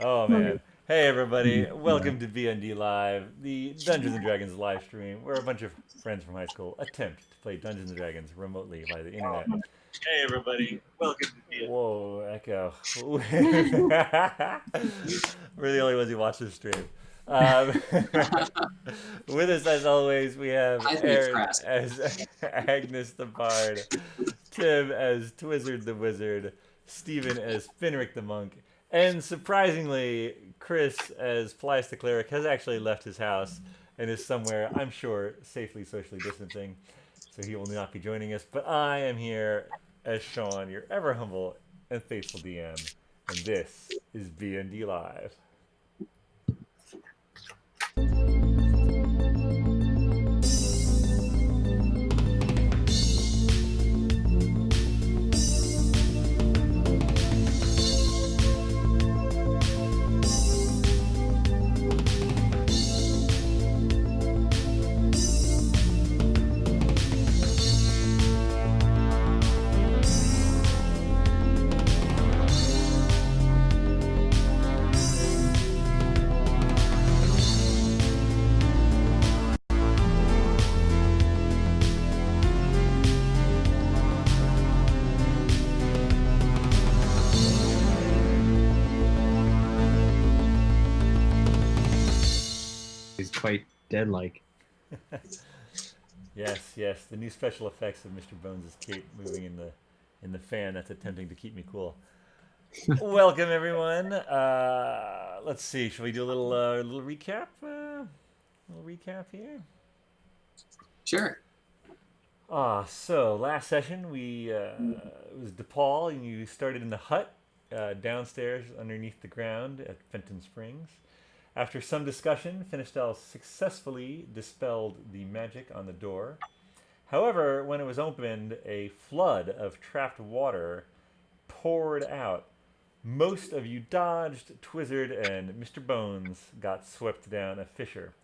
Oh man. Hey everybody, welcome to BND Live, the Dungeons and Dragons live stream, where a bunch of friends from high school attempt to play Dungeons and Dragons remotely via the internet. Hey everybody, welcome to the Whoa, echo. We're the only ones who watch this stream. Um, with us, as always, we have I think it's Erin crass. as Agnes the Bard, Tim as Twizzard the Wizard, Steven as Finric the Monk, and surprisingly, Chris as Paelias the Cleric has actually left his house and is somewhere, I'm sure, safely socially distancing, so he will not be joining us. But I am here as Shawn, your ever humble and faithful DM, and this is BND Live. He's quite dead-like. Yes, the new special effects of Mr. Bones' cape moving in the fan that's attempting to keep me cool. Welcome everyone. Let's see. Shall we do a little recap? Little recap here. Sure. So last session we it was DePaul, and you started in the hut downstairs underneath the ground at Fenton Springs. After some discussion, Finistel successfully dispelled the magic on the door. However, when it was opened, a flood of trapped water poured out. Most of you dodged, Twizzard and Mr. Bones got swept down a fissure,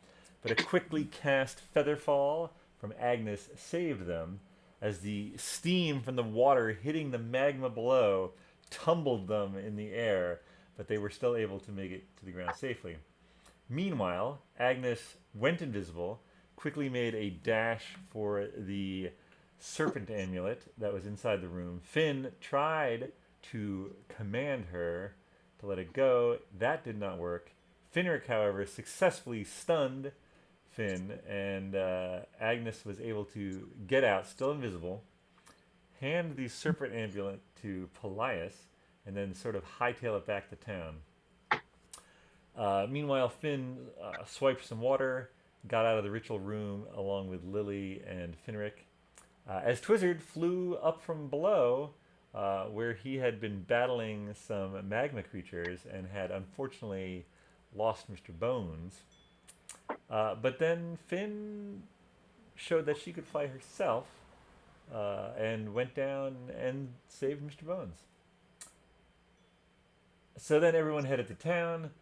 but a quickly cast Featherfall from Agnes saved them as the steam from the water hitting the magma below tumbled them in the air, but they were still able to make it to the ground safely. Meanwhile, Agnes went invisible, quickly made a dash for the serpent amulet that was inside the room. Finn tried to command her to let it go. That did not work. Finric, however, successfully stunned Finn, and Agnes was able to get out, still invisible, hand the serpent amulet to Paelias, and then sort of hightail it back to town. Meanwhile, Finn swiped some water, got out of the ritual room along with Lily and Finric. As Twizzard flew up from below, where he had been battling some magma creatures and had unfortunately lost Mr. Bones. But then Finn showed that she could fly herself and went down and saved Mr. Bones. So then everyone headed to town.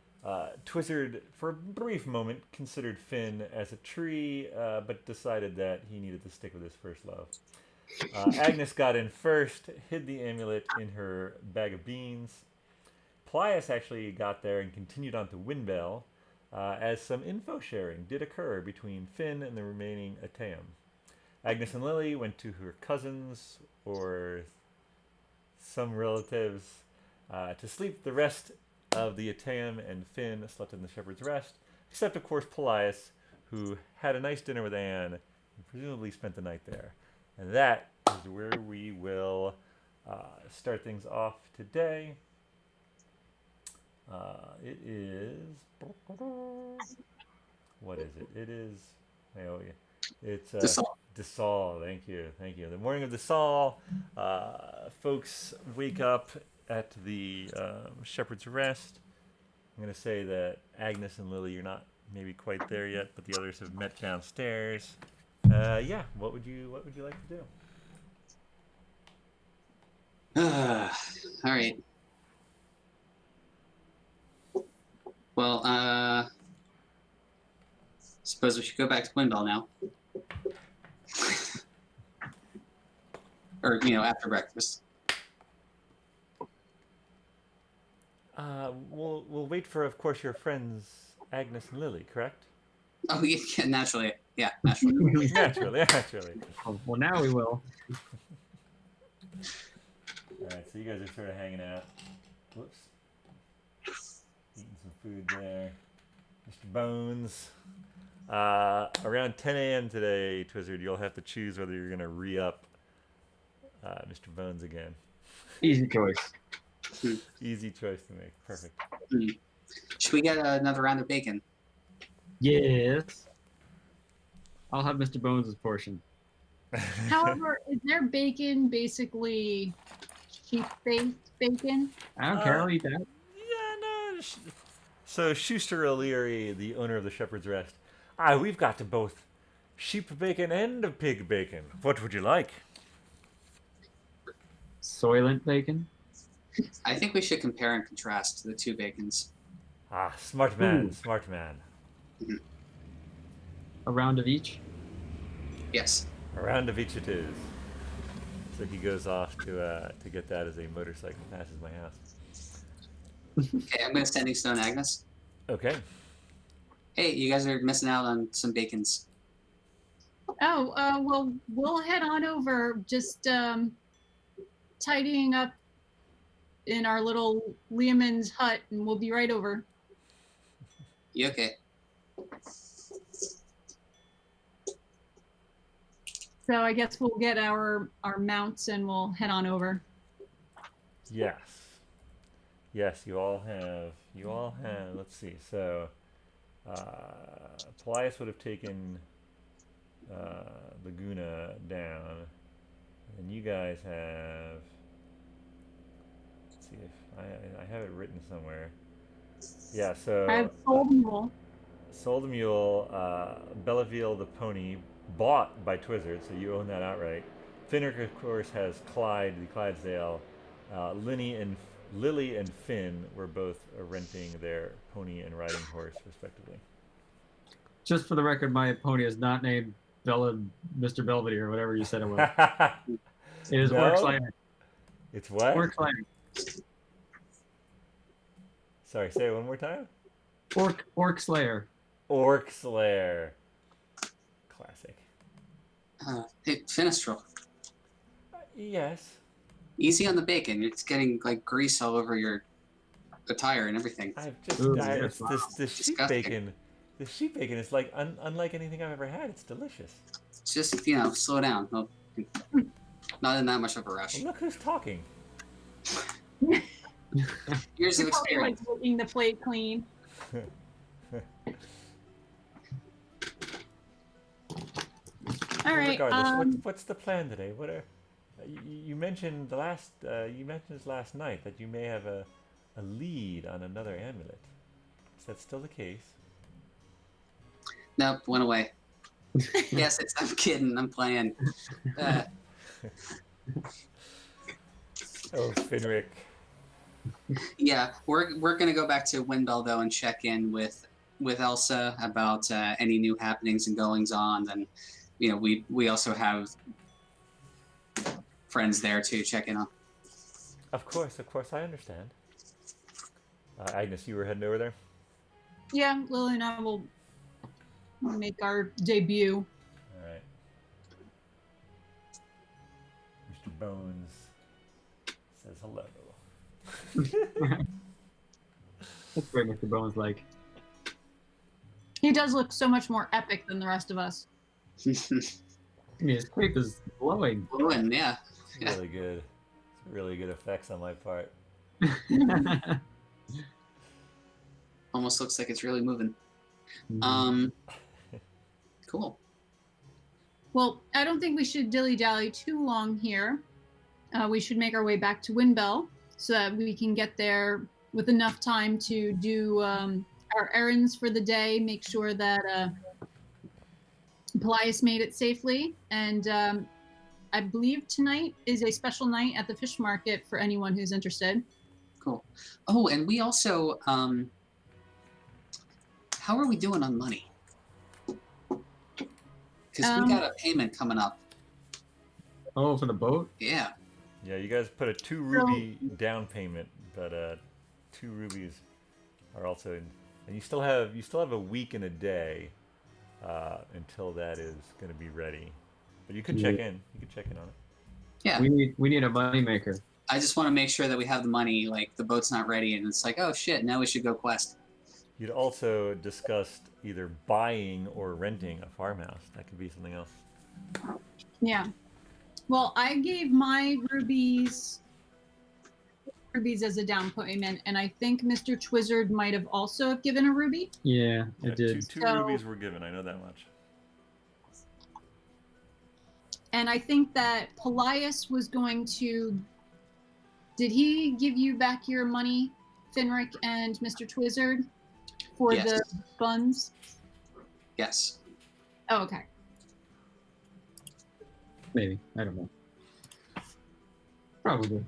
Twizzard, for a brief moment, considered Finn as a tree, but decided that he needed to stick with his first love. Agnes got in first, hid the amulet in her bag of beans. Paelias actually got there and continued on to Windbell, as some info sharing did occur between Finn and the remaining Ateum. Agnes and Lily went to her cousins or some relatives to sleep. The rest of the Ateum and Finn slept in the Shepherd's Rest, except of course Paelias, who had a nice dinner with Anne and presumably spent the night there. And that is where we will start things off today. It is... What is it? It is... It's Desal. Thank you. The morning of Desal, folks wake up at the Shepherd's Rest. I'm going to say that Agnes and Lily, you're not maybe quite there yet, but the others have met downstairs. Yeah, what would you like to do? All right. Well, suppose we should go back to Windbell now. Or, after breakfast. We'll wait for, of course, your friends Agnes and Lily, correct? Oh, yeah, naturally. Yeah, naturally. Naturally, naturally. Well, now we will. All right, so you guys are sort of hanging out. Whoops. Eating some food there. Mr. Bones. Around 10 a.m. today, Twizzard, you'll have to choose whether you're going to re-up Mr. Bones again. Easy choice. Easy choice to make. Perfect. Should we get another round of bacon? Yes. I'll have Mr. Bones' portion. However, is their bacon basically sheep-based bacon? I don't care. I'll eat that. Yeah, no. So Schuster O'Leary, the owner of the Shepherd's Rest. We've got both sheep bacon and pig bacon. What would you like? Soylent bacon. I think we should compare and contrast the two bacons. Smart man, Ooh. smart man. A round of each. Yes. A round of each it is. So he goes off to get that as a motorcycle passes my house. Okay, I'm going to Standing Stone Agnes. Okay. Hey, you guys are missing out on some bacons. Oh, well, we'll head on over, just tidying up in our little Leomund's hut, and we'll be right over. You okay? So I guess we'll get our mounts and we'll head on over. Yes. Yes, you all have. Let's see. So, Paelias would have taken Laguna down, and you guys have. Let's see if I have it written somewhere. Yeah. So. I have sold mule. Sold the mule, Belleville the pony, bought by Twizzard, so you own that outright. Finric, of course, has Clyde, the Clydesdale. Lily and Finn were both renting their pony and riding horse, respectively. Just for the record, my pony is not named Mr. Belvedere, or whatever you said it was. It is No? Orc Slayer. It's what? Orc Slayer. Sorry, say it one more time. Orc Slayer. Orc Slayer. Classic. Hey, Finistral. Yes. Easy on the bacon. It's getting like grease all over your attire and everything. I've just Ooh, died. yes, This sheep Disgusting. bacon. The sheep bacon is like unlike anything I've ever had. It's delicious. It's just, slow down. No, not in that much of a rush. Well, look who's talking. Years of You're probably like experience. licking the plate clean. All right. Regardless, what's the plan today? What are you mentioned you mentioned this last night that you may have a lead on another amulet. Is that still the case? Nope, went away. Yes, I'm kidding. I'm playing. Oh, Finric. Yeah, we're gonna go back to Windbell though and check in with Elsa about any new happenings and goings on. And we also have friends there to check in on. Of course, I understand. Agnes, you were heading over there? Yeah, Lily and I will make our debut. All right. Mr. Bones says hello. That's what Mr. Bones like. He does look so much more epic than the rest of us. I mean, his cape is glowing. Blowing, yeah. It's really good. It's really good effects on my part. Almost looks like it's really moving. Cool. Well, I don't think we should dilly-dally too long here. We should make our way back to Windbell so that we can get there with enough time to do our errands for the day, make sure that Paelias made it safely. And I believe tonight is a special night at the fish market for anyone who's interested. Cool. Oh, and we also, how are we doing on money? Because we got a payment coming up. Oh, for the boat? Yeah. Yeah, you guys put a 2 ruby down payment, but 2 rubies are also in, and you still have a week and a day until that is going to be ready. But you could check in. You could check in on it. Yeah. We need a money maker. I just want to make sure that we have the money. Like the boat's not ready, and it's like, oh shit, now we should go quest. You'd also discussed either buying or renting a farmhouse. That could be something else. Yeah. Well, I gave my rubies as a down payment, and I think Mr. Twizzard might have also given a ruby. Yeah, I Yeah, did. Two So- rubies were given. I know that much. And I think that Paelias was going to. Did he give you back your money, Finric and Mr. Twizzard, for Yes. the buns? Yes. Oh, okay. Maybe. I don't know. Probably.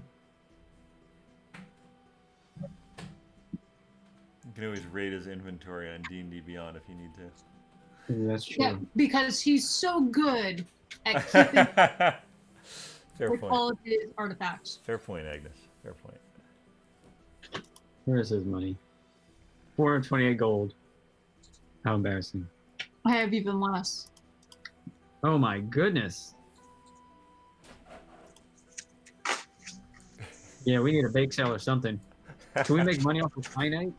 You can always raid his inventory on D&D Beyond if you need to. That's true. Yeah, because he's so good at keeping Fair with point. all of his artifacts. Fair point, Agnes. Fair point. Where is his money? 428 gold. How embarrassing. I have even less. Oh my goodness. Yeah, we need a bake sale or something. Can we make money off of High Night?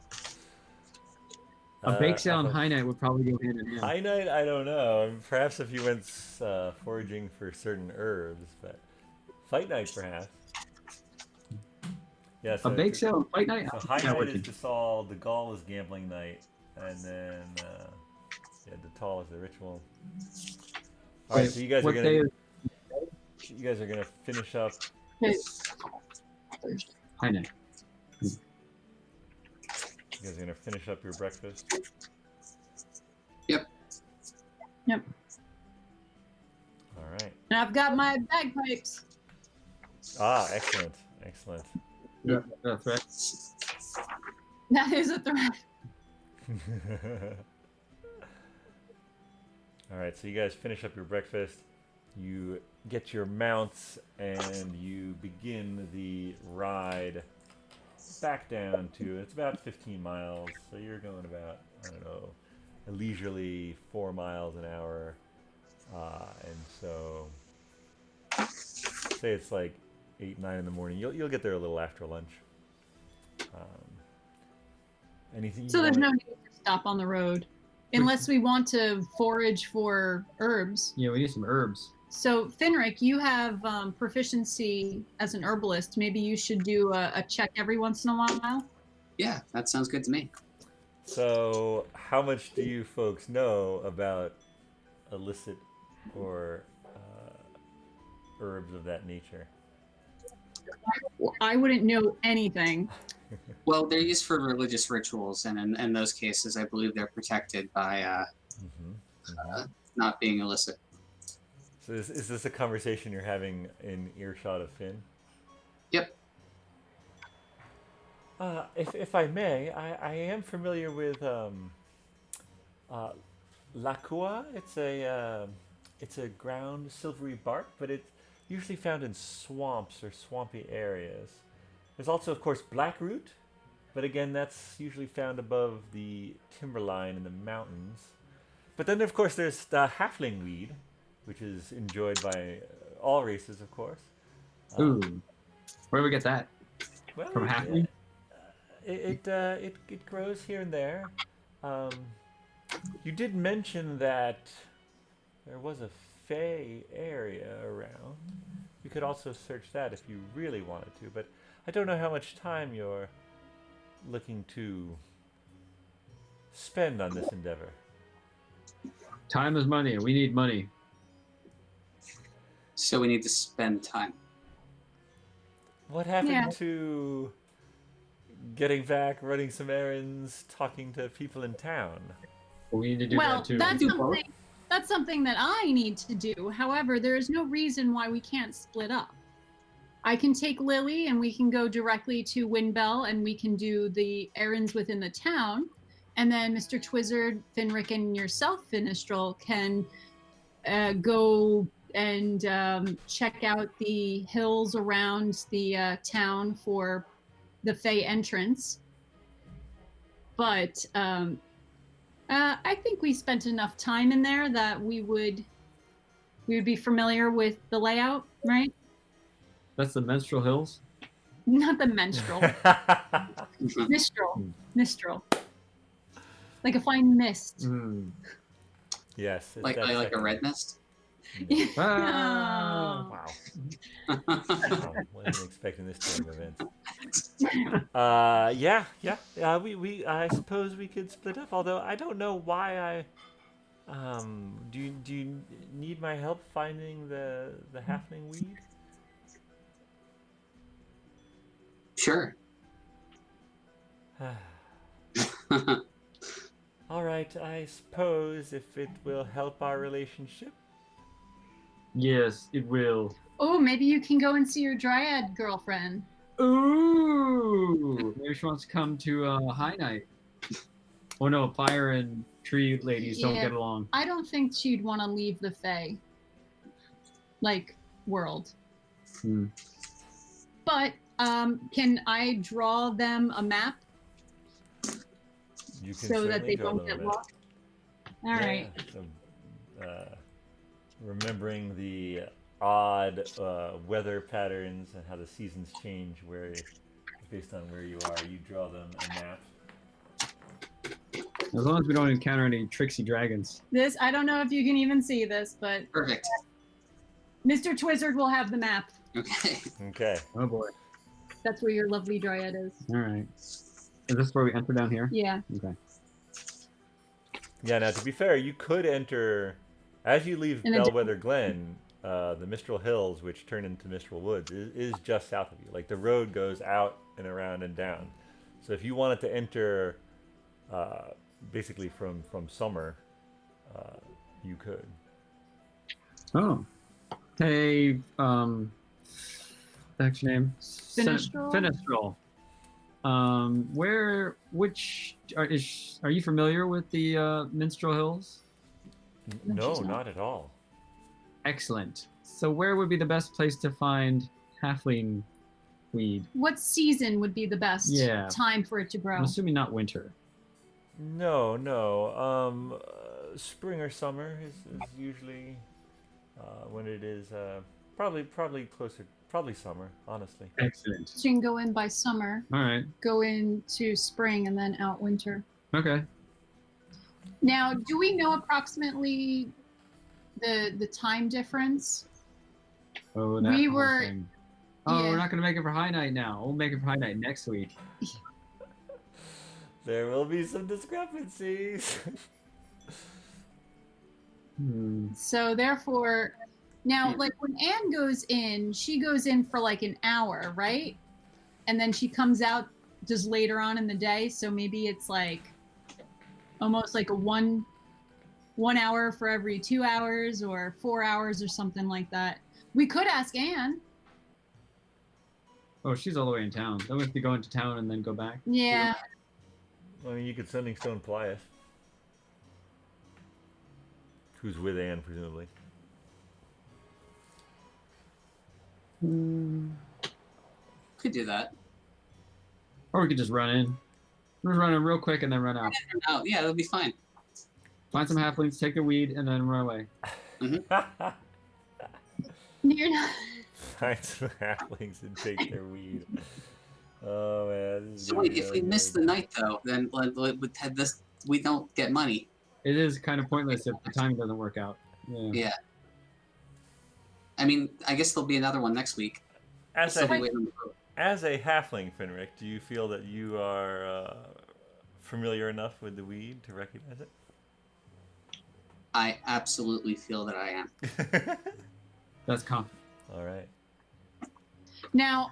A bake sale and High Night would probably go hand in hand. High Night, I don't know. I mean, perhaps if you went foraging for certain herbs, but Fight Night, perhaps. Yeah, so A bake sale and Fight Night? So How's High that Night working? is just all the Gaul is gambling night, and then the Tall is the ritual. All right, Wait, so you guys are what gonna day is finish up. Okay. High Night? You guys are gonna finish up your breakfast. Yep. Yep. All right. And I've got my bagpipes. Ah, excellent, excellent. Yeah, that's right. That is a threat. All right, so you guys finish up your breakfast. You get your mounts and you begin the ride back down to, it's about 15 miles. So you're going about, I don't know, a leisurely 4 miles an hour. And so say it's like 8, 9 in the morning. You'll get there a little after lunch. Anything? So you there's wanna- no need to stop on the road. Unless we want to forage for herbs. Yeah, we need some herbs. So, Finric, you have proficiency as an herbalist. Maybe you should do a check every once in a while. Yeah, that sounds good to me. So, how much do you folks know about illicit or herbs of that nature? I wouldn't know anything. Well, they're used for religious rituals, and in those cases, I believe they're protected by not being illicit. So, is this a conversation you're having in earshot of Finn? Yep. If I may, I am familiar with lacua. It's a ground silvery bark, but it's usually found in swamps or swampy areas. There's also, of course, blackroot, but again, that's usually found above the timberline in the mountains. But then, of course, there's the halfling weed, which is enjoyed by all races, of course. Ooh. Where do we get that? Well, From halfling? It grows here and there. You did mention that there was a Fey area around. You could also search that if you really wanted to, but I don't know how much time you're looking to spend on this endeavor. Time is money, and we need money. So we need to spend time. What happened Yeah. to getting back, running some errands, talking to people in town? We need to do Well, that too. that's Do both. something that I need to do. However, there is no reason why we can't split up. I can take Lily and we can go directly to Windbell and we can do the errands within the town. And then Mr. Twizzard, Finric, and yourself, Finistrel, can go and check out the hills around the town for the Fey entrance. but I think we spent enough time in there that we would be familiar with the layout, right? That's the Menstrual Hills. Not the menstrual. Mistral. Like a fine mist. Yes. It's like that a second. red mist. Ah. Wow. Wasn't expecting this turn of events. Yeah. We I suppose we could split up. Although I don't know why I. Do you need my help finding the halfling weed? Sure. All right. I suppose if it will help our relationship. Yes, it will. Oh, maybe you can go and see your dryad girlfriend. Ooh, maybe she wants to come to High Night. Oh no, fire and tree ladies don't Yeah. get along. I don't think she'd want to leave the Fae, like, world. But can I draw them a map You can so that certainly they draw don't them a get map. lost? All right. So, remembering the odd weather patterns and how the seasons change, where based on where you are, you draw them a map. As long as we don't encounter any tricksy dragons. This, I don't know if you can even see this, but Perfect. Mr. Twizzard will have the map. Okay. Okay. Oh boy. That's where your lovely dryad is. All right. Is this where we enter down here? Yeah. Okay. Yeah. Now, to be fair, you could enter as you leave In a Bellwether Glen. The Mistral Hills, which turn into Mistral Woods, is just south of you. Like the road goes out and around and down. So if you wanted to enter, basically from Summer, you could. Oh. Hey, what's your name? Finistral? Finistral. Are you familiar with the Minstrel Hills? No, not at all. Excellent. So where would be the best place to find halfling weed? What season would be the best time for it to grow? I'm assuming not winter. No. Spring or summer is usually when it is. Probably closer. Probably summer, honestly. Excellent. So you can go in by summer, All right. go into spring, and then out winter. Okay. Now, do we know approximately the time difference? Oh, that We whole were- thing. Oh, yeah. we're not going to make it for High Night now. We'll make it for High Night next week. There will be some discrepancies. So therefore, now, like when Anne goes in, she goes in for like an hour, right? And then she comes out just later on in the day. So maybe it's like almost like a one hour for every 2 hours or 4 hours or something like that. We could ask Anne. Oh, she's all the way in town. Then we have to go into town and then go back. Yeah. I mean, you could Sending Stone Paelias, who's with Anne, presumably. Could do that. Or we could just run in. We're run in real quick and then run out. Oh, yeah, that'll be fine. Find some halflings, take their weed, and then run away. You're not. Find some halflings and take their weed. Oh man. This is So gonna wait, be if really we miss good. the night though, then with this, we don't get money. It is kind of pointless if the timing doesn't work out. Yeah. I mean, I guess there'll be another one next week. As Still be a waiting on the vote. as a halfling, Finric, do you feel that you are familiar enough with the weed to recognize it? I absolutely feel that I am. That's confident. All right. Now,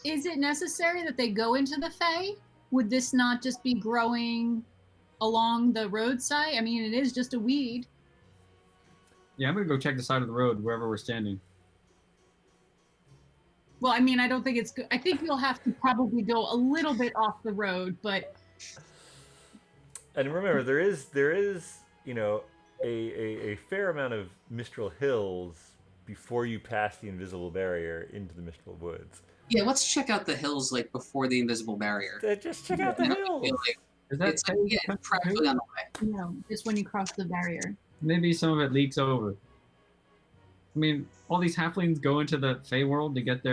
is it necessary that they go into the Fae? Would this not just be growing along the roadside? I mean, it is just a weed. Yeah, I'm going to go check the side of the road wherever we're standing. Well, I mean, I don't think it's good. I think we'll have to probably go a little bit off the road, but And remember, there is a fair amount of Mistral Hills before you pass the invisible barrier into the Mistral Woods. Yeah, let's check out the hills like before the invisible barrier. Just check out the hills. Is that It's practically on the way. No, it's when you cross the barrier. Maybe some of it leaks over. I mean, all these halflings go into the Fey world to get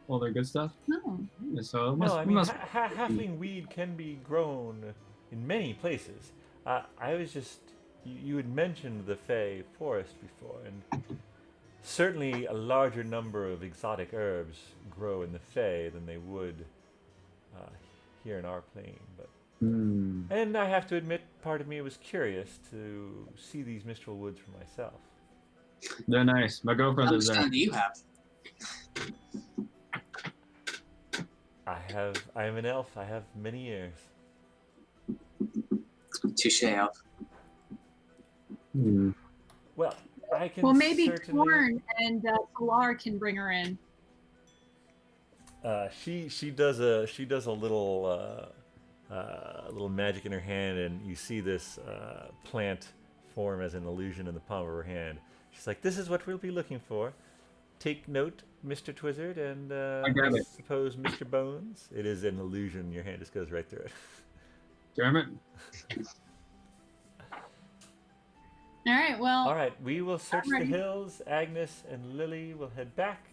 all their good stuff. No. So it No, I mean, must. halfling weed can be grown in many places. I was just, you had mentioned the Fey forest before, and certainly a larger number of exotic herbs grow in the Fey than they would here in our plane. But and I have to admit, part of me was curious to see these Mistral woods for myself. They're nice. My How girlfriend much lives there. time do you have? I am an elf. I have many years. Touche, elf. Well, I can. Well, maybe certainly... Torn and Solar can bring her in. She does a little little magic in her hand, and you see this plant form as an illusion in the palm of her hand. She's like, "This is what we'll be looking for. Take note, Mr. Twizzard, and grab I it. suppose Mr. Bones." It is an illusion. Your hand just goes right through it. German. All right. Well. All right, we will search the ready. hills. Agnes and Lily will head back.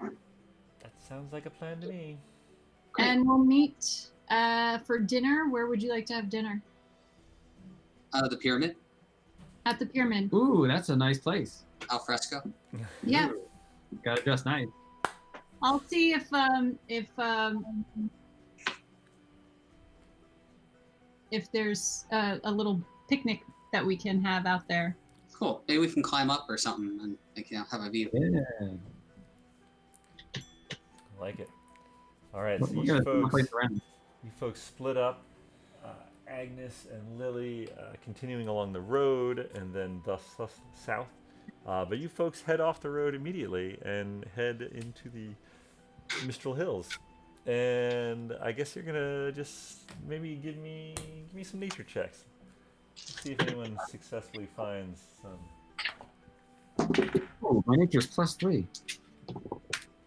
That sounds like a plan to me. And we'll meet for dinner. Where would you like to have dinner? The pyramid, At the pyramid. Ooh, that's a nice place. al fresco. Yeah. Got it just nice. I'll see if there's a little picnic that we can have out there. Cool. Maybe we can climb up or something and have a view. Yeah. I like it. All right, so We're you gonna take my place folks, around. you folks split up. Agnes and Lily continuing along the road, and then thus south. But you folks head off the road immediately and head into the Mistral Hills. And I guess you're gonna just maybe give me some nature checks. Let's see if anyone successfully finds some. Oh, my nature's +3.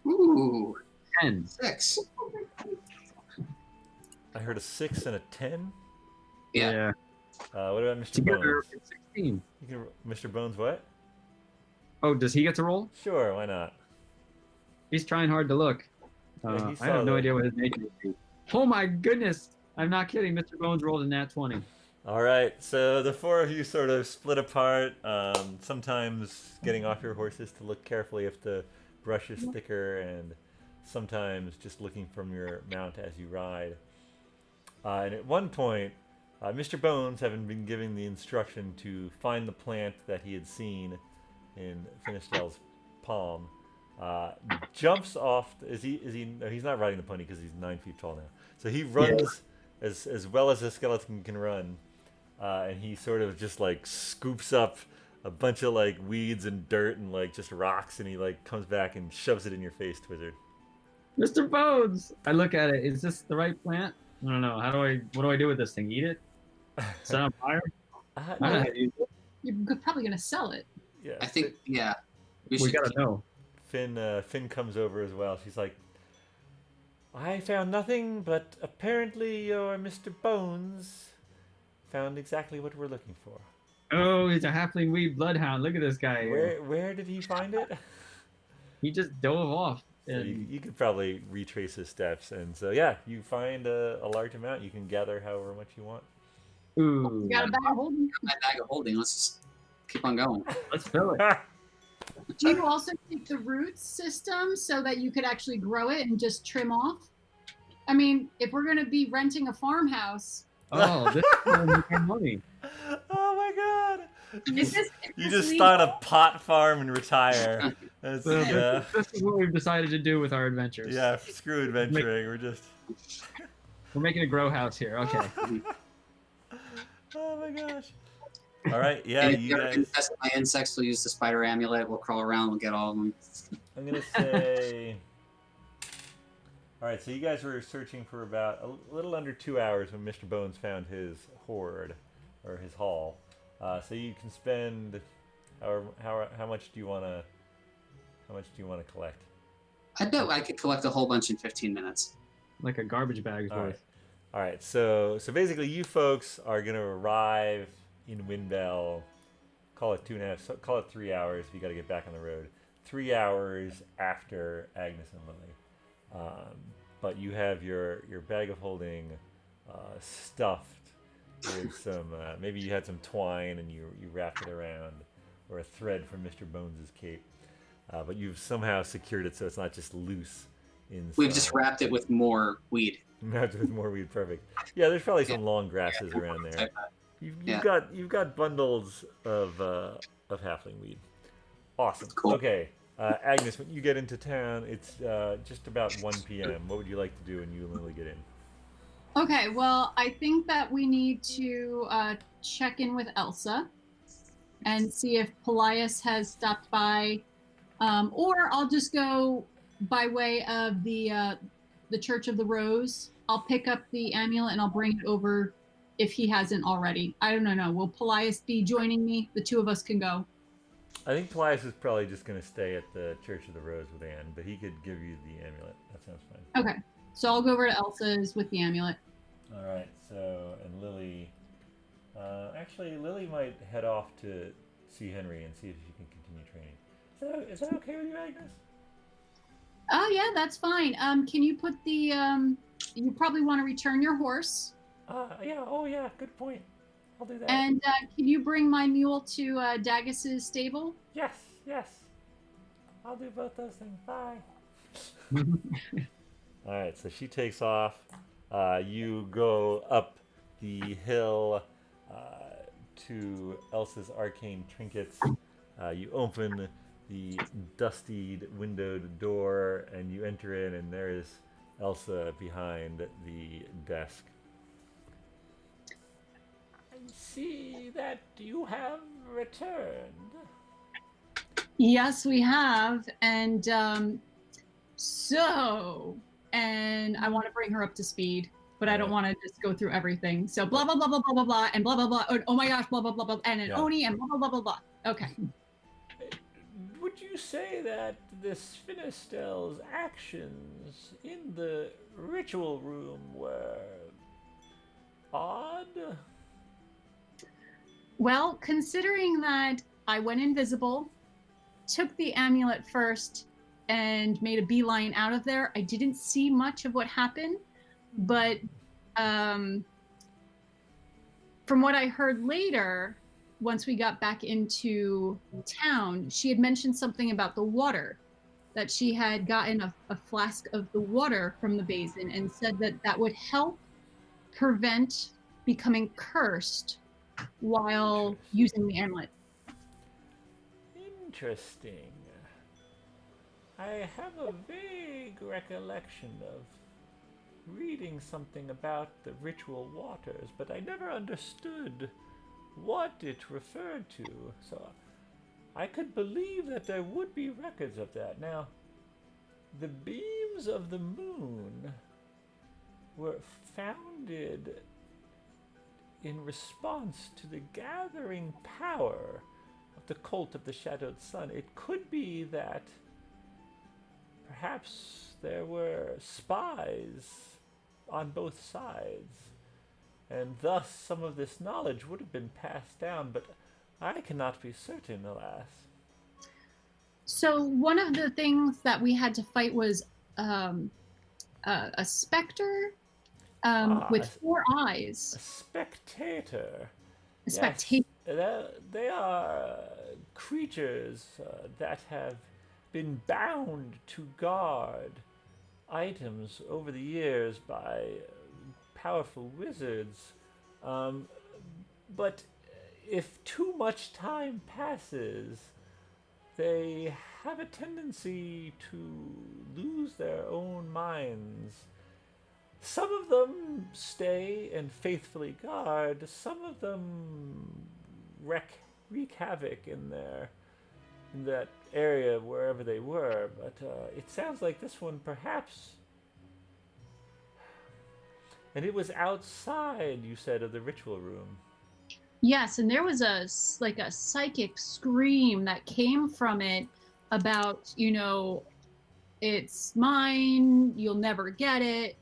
Ooh, 10. 6. I heard a 6 and a 10. Yeah. What about Mr. Together, Bones? it's 16. You can, Mr. Bones, what? Oh, does he get to roll? Sure, why not? He's trying hard to look. Yeah, he I have saw no that. idea what his nature would be. Oh my goodness! I'm not kidding. Mr. Bones rolled a nat 20. All right, so the four of you sort of split apart, sometimes getting off your horses to look carefully if the brush is thicker, and sometimes just looking from your mount as you ride. And at one point, Mr. Bones, having been given the instruction to find the plant that he had seen in Finistel's palm, jumps off. No, he's not riding the pony because he's 9 feet tall now. So he runs as well as a skeleton can run, and he sort of just like scoops up a bunch of like weeds and dirt and like just rocks, and he like comes back and shoves it in your face, Twizzard. Mr. Bones! I look at it. Is this the right plant? I don't know. What do I do with this thing? Eat it? Set it on fire? I don't know how to use it. You're probably gonna sell it. Yeah, I think, yeah. We should gotta know. Finn comes over as well. She's like, I found nothing, but apparently your Mr. Bones found exactly what we're looking for. Oh, he's a halfling weed bloodhound. Look at this guy here. Where did he find it? He just dove off. So And you could probably retrace his steps, and so yeah, you find a large amount. You can gather however much you want. ooh, You got a bag of holding. my bag of holding. Let's just keep on going. let's fill it. Do you also take the roots system so that you could actually grow it and just trim off? I mean, if we're gonna be renting a farmhouse, Oh, this is where we make our money. Oh my god! is this You just legal? start a pot farm and retire. That's, So yeah, this is what we've decided to do with our adventures. yeah. Screw adventuring. We're just. We're making a grow house here. Okay. Oh my gosh! All right, yeah, And if you you're guys. infested by insects, we'll use the spider amulet. We'll crawl around. We'll get all of them. I'm gonna say. All right, so you guys were searching for about a little under 2 hours when Mr. Bones found his hoard, or his haul. So you can spend, how much do you wanna collect? I bet I could collect a whole bunch in 15 minutes. like a garbage bag's All worth. right. All right. So basically, you folks are gonna arrive in Windbell. Call it 2.5. So call it 3 hours. If you got to get back on the road. 3 hours after Agnes and Lily. But you have your bag of holding stuffed with some. Maybe you had some twine and you wrapped it around, or a thread from Mr. Bones's cape. But you've somehow secured it so it's not just loose inside. We've just wrapped it with more weed. Wrapped with more weed, perfect. Yeah, there's probably some Yeah. long grasses around there. Type that. You've Yeah. got bundles of halfling weed. Awesome. Cool. Okay, Agnes, when you get into town, it's just about 1 p.m. What would you like to do when you and Lily get in? Okay, well, I think that we need to check in with Elsa and see if Paelias has stopped by, or I'll just go by way of the Church of the Rose. I'll pick up the amulet and I'll bring it over if he hasn't already. I don't know. Will Paelias be joining me? The two of us can go. I think Paelias is probably just going to stay at the Church of the Rose with Anne, but he could give you the amulet. That sounds fine. Okay, so I'll go over to Elsa's with the amulet. All right. So, and Lily, actually, Lily might head off to see Henry and see if she can continue training. Is that okay with you, Agnes? Oh yeah, that's fine. Can you put the you probably want to return your horse. Yeah. Oh, yeah. Good point. I'll do that. And can you bring my mule to Daggis's stable? Yes. I'll do both those things. Bye. All right. So she takes off. You go up the hill to Elsa's arcane trinkets. You open the dustied windowed door and you enter in, and there is Elsa behind the desk. I see that you have returned. Yes, we have. And and I want to bring her up to speed, but I don't want to just go through everything. So blah, blah, blah, blah, blah, blah, blah, and blah, blah, blah. Oh my gosh, blah, blah, blah, blah, and an Oni and blah, blah, blah, blah, blah. Okay. Would you say that this Finistel's actions in the ritual room were odd? Well, considering that I went invisible, took the amulet first, and made a beeline out of there, I didn't see much of what happened. But from what I heard later, once we got back into town, she had mentioned something about the water, that she had gotten a flask of the water from the basin and said that that would help prevent becoming cursed while using the amulet. Interesting. I have a vague recollection of reading something about the ritual waters, but I never understood what it referred to. So I could believe that there would be records of that. Now, the beams of the moon were founded in response to the gathering power of the cult of the Shadowed Sun. It could be that perhaps there were spies on both sides, and thus some of this knowledge would have been passed down, but I cannot be certain, alas. So one of the things that we had to fight was a specter with 4 eyes. A spectator. A spectator. Yes, they are creatures that have been bound to guard items over the years by powerful wizards. But if too much time passes, they have a tendency to lose their own minds. Some of them stay and faithfully guard. Some of them wreak havoc in that area wherever they were. But it sounds like this one perhaps. And it was outside, you said, of the ritual room. Yes, and there was a psychic scream that came from it about, it's mine, you'll never get it.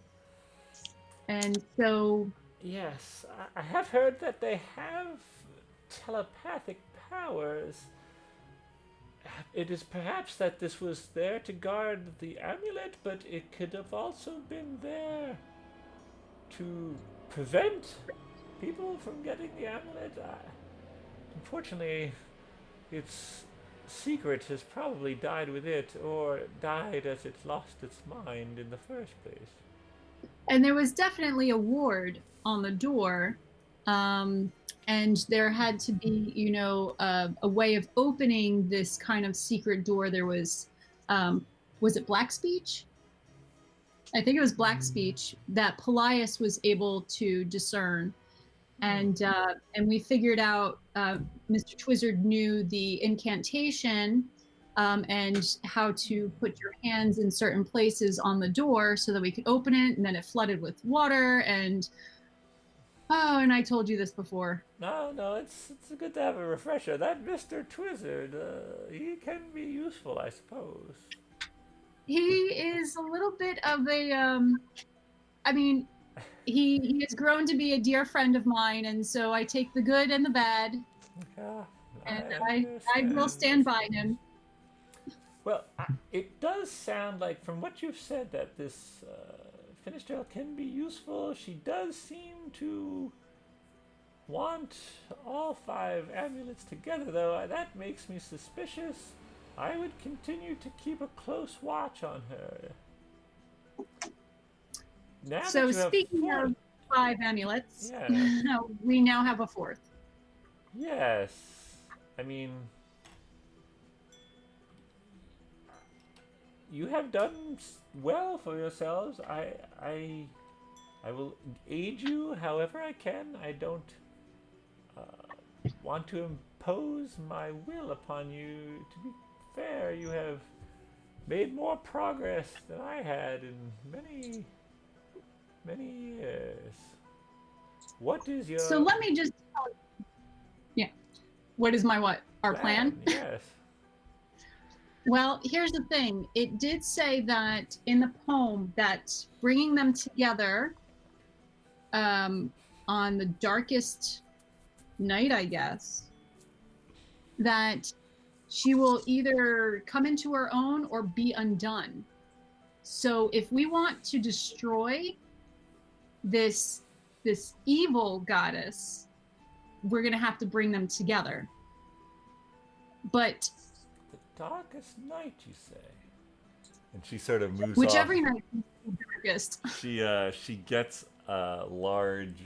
And so, Yes, I have heard that they have telepathic powers. It is perhaps that this was there to guard the amulet, but it could have also been there to prevent people from getting the amulet. Unfortunately, its secret has probably died with it, or died as it lost its mind in the first place. and there was definitely a ward on the door. And there had to be, a way of opening this kind of secret door. There was it black speech? I think it was black speech that Paelias was able to discern, and we figured out Mr. Twizzard knew the incantation and how to put your hands in certain places on the door so that we could open it, and then it flooded with water. And and I told you this before. No, it's good to have a refresher. That Mr. Twizzard, he can be useful, I suppose. He is a little bit of a I mean, he has grown to be a dear friend of mine, and so I take the good and the bad, Yeah, and I understand. will stand by him. Well, it does sound like, from what you've said, that this Finisterre can be useful. She does seem to want all 5 amulets together, though. That makes me suspicious. I would continue to keep a close watch on her. Now So that you have speaking 4, of 5 amulets, yeah, we now have a 4th. yes. I mean, you have done well for yourselves. I will aid you however I can. I don't want to impose my will upon you. To be fair, you have made more progress than I had in many years. What is your So let me just tell you. Yeah. What is our plan? Yes. Well, here's the thing. It did say that in the poem that bringing them together on the darkest night, I guess, that she will either come into her own or be undone. So if we want to destroy this evil goddess, we're going to have to bring them together. But The darkest night, you say? And she sort of moves which off. every night is the darkest. She gets a large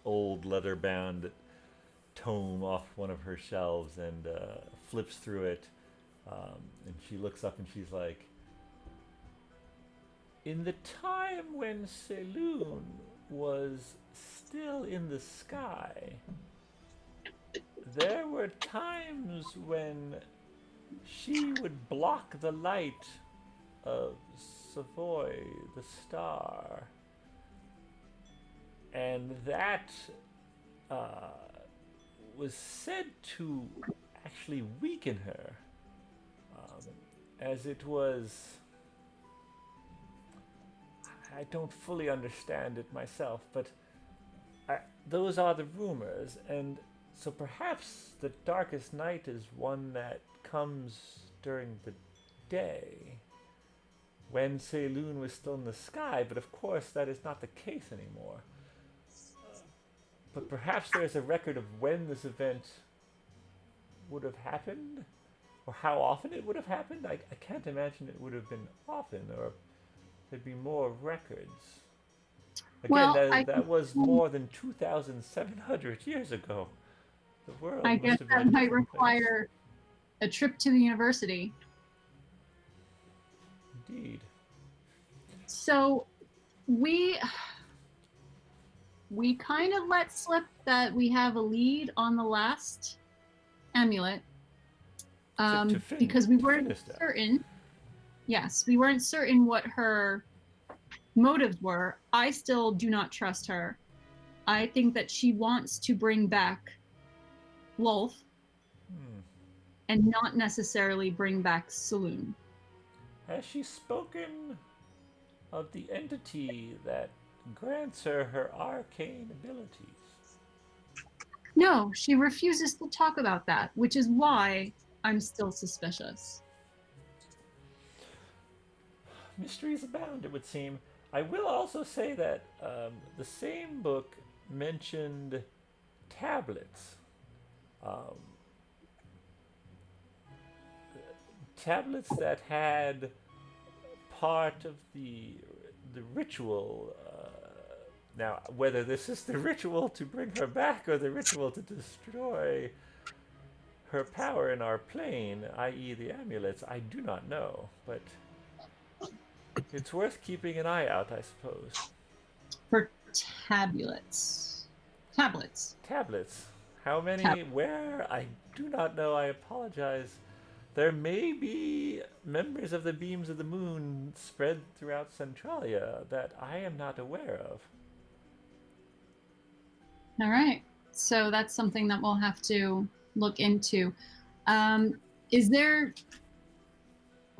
old leather-bound tome off one of her shelves and flips through it. And she looks up and she's like, in the time when Saloon was still in the sky, there were times when she would block the light of Savoy, the star. And that was said to actually weaken her, as it was. I don't fully understand it myself, but those are the rumors, and so perhaps the darkest night is one that comes during the day, when Saloon was still in the sky, but of course that is not the case anymore. But perhaps there's a record of when this event would have happened, or how often it would have happened. I can't imagine it would have been often, or there'd be more records. Again, Well, that was more than 2,700 years ago. The world I must guess have been that a might different require a trip to the university. place. Indeed. So we kind of let slip that we have a lead on the last amulet because we weren't certain. Yes, we weren't certain what her motives were. I still do not trust her. I think that she wants to bring back Lolth and not necessarily bring back Saloon. Has she spoken of the entity that grants her arcane abilities. No, she refuses to talk about that, which is why I'm still suspicious. Mysteries abound, it would seem. I will also say that the same book mentioned tablets. Tablets that had part of the ritual. Now, whether this is the ritual to bring her back or the ritual to destroy her power in our plane, i.e., the amulets, I do not know. But it's worth keeping an eye out, I suppose. For tablets. Tablets. How many? Where? I do not know. I apologize. There may be members of the beams of the moon spread throughout Centralia that I am not aware of. All right. So that's something that we'll have to look into. Is there,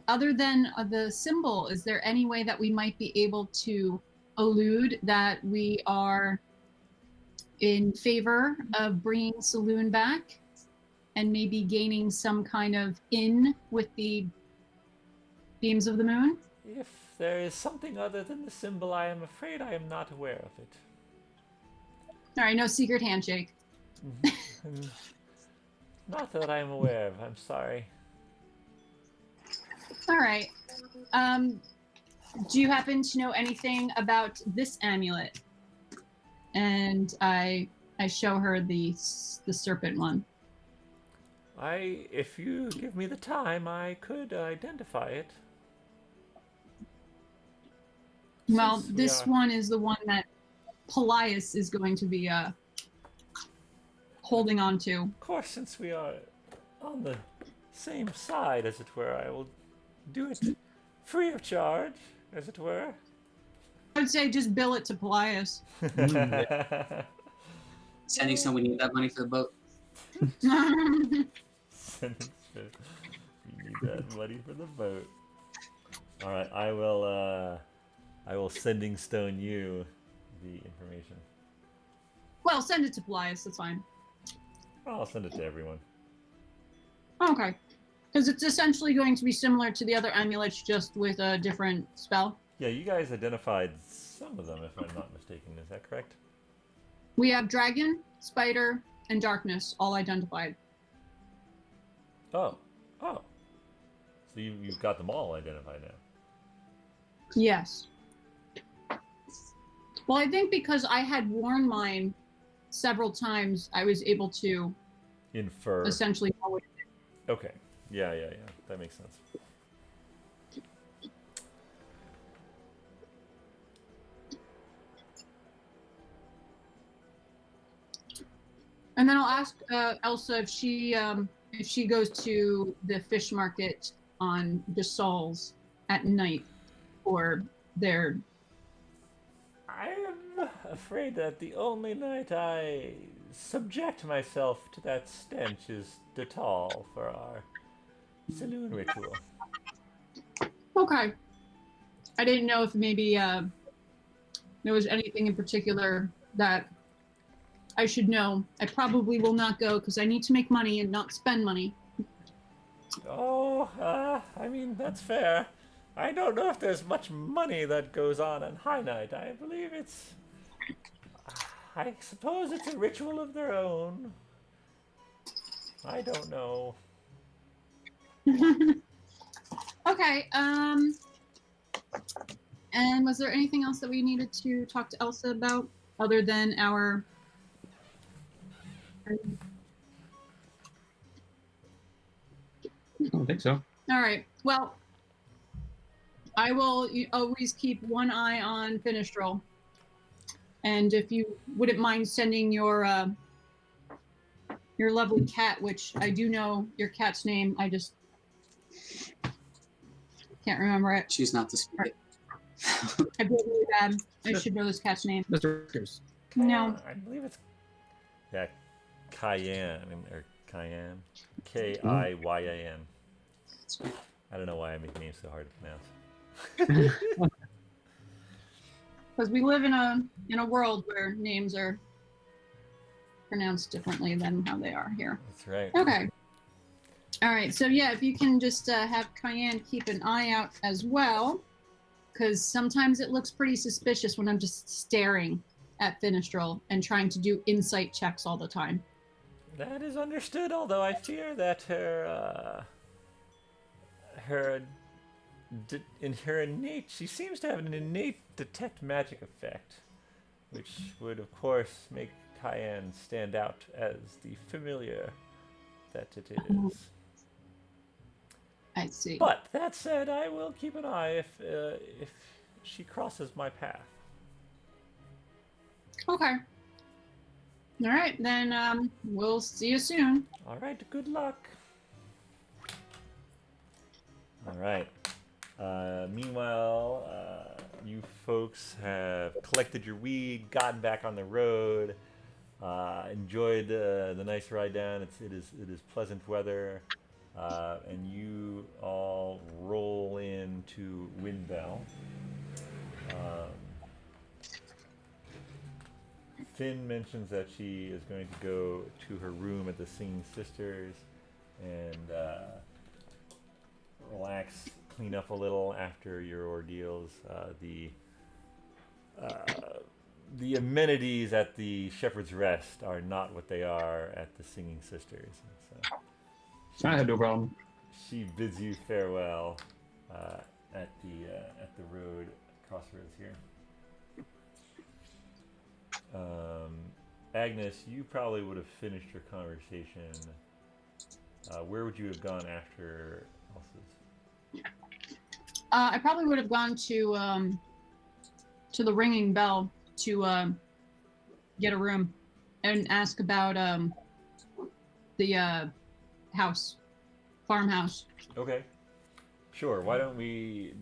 other than the symbol, is there any way that we might be able to allude that we are in favor of bringing Saloon back and maybe gaining some kind of in with the beams of the moon? If there is something other than the symbol, I am afraid I am not aware of it. All right, no secret handshake. Not that I am aware of, I'm sorry. All right. Do you happen to know anything about this amulet? And I show her the serpent one. If you give me the time, I could identify it. Well, this one is the one that Paelias is going to be holding on to. Of course, since we are on the same side, as it were, I will do it free of charge, as it were. I would say just bill it to Paelias. Sending someone need that money for the boat. You need that money for the boat. All right, I will sending stone you the information. Well, send it to Paelias. That's fine. I'll send it to everyone. Okay. Because it's essentially going to be similar to the other amulets, just with a different spell. Yeah, you guys identified some of them, if I'm not mistaken. Is that correct? We have dragon, spider, and darkness all identified. Oh. So you've got them all identified now. Yes. Well, I think because I had worn mine several times, I was able to Infer. essentially know what it is. Okay. Yeah. That makes sense. And then I'll ask Elsa if she goes to the fish market on the Sols at night for their. I am afraid that the only night I subject myself to that stench is Detal for our saloon ritual. Okay. I didn't know if maybe there was anything in particular that I should know. I probably will not go because I need to make money and not spend money. Oh, I mean, that's fair. I don't know if there's much money that goes on High Night. I believe it's... I suppose it's a ritual of their own. I don't know. Okay, and was there anything else that we needed to talk to Elsa about other than our... I don't think so. All right, well, I will always keep one eye on Finistrel. And if you wouldn't mind sending your lovely cat, which I do know your cat's name, I just can't remember it. Choose not to speak it. I feel really bad. I should know this cat's name. Mr. Rickers. No. I believe it's... Yeah, Cayenne, or Cayenne. K-I-Y-A-N. I don't know why I make names so hard to pronounce. Because we live in a world where names are pronounced differently than how they are here. That's right. Okay. All right. So yeah, if you can just have Cayenne keep an eye out as well, because sometimes it looks pretty suspicious when I'm just staring at Finistral and trying to do insight checks all the time. That is understood, although I fear that she seems to have an innate detect magic effect, which would, of course, make Cayenne stand out as the familiar that it is. I see. But that said, I will keep an eye if she crosses my path. Okay. All right, then we'll see you soon. All right, good luck. All right. Meanwhile, you folks have collected your weed, gotten back on the road, enjoyed the nice ride down. It is pleasant weather, and you all roll into Windbell. Finn mentions that she is going to go to her room at the Singing Sisters and relax, clean up a little after your ordeals. The amenities at the Shepherd's Rest are not what they are at the Singing Sisters. And so I have no problem. she bids you farewell at the road crossroads here. Agnes, you probably would have finished your conversation. Where would you have gone after Elsa's? I probably would have gone to the Ringing Bell to get a room and ask about the farmhouse. Okay, sure. Why don't we,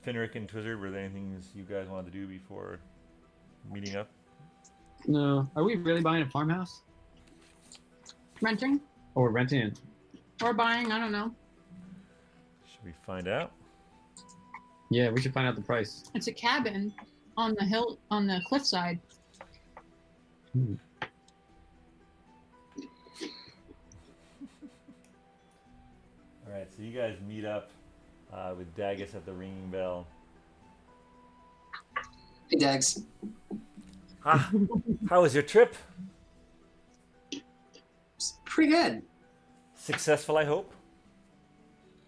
Finric and Twizzard, were there any things you guys wanted to do before meeting up? No. Are we really buying a farmhouse? Renting Or we're renting it? or buying, I don't know. Should we find out? Yeah, we should find out the price. It's a cabin on the hill, on the cliffside. Hmm. All right, so you guys meet up with Dagus at the Ringing Bell. Hey, Dags. Ah, how was your trip? It's pretty good. Successful, I hope.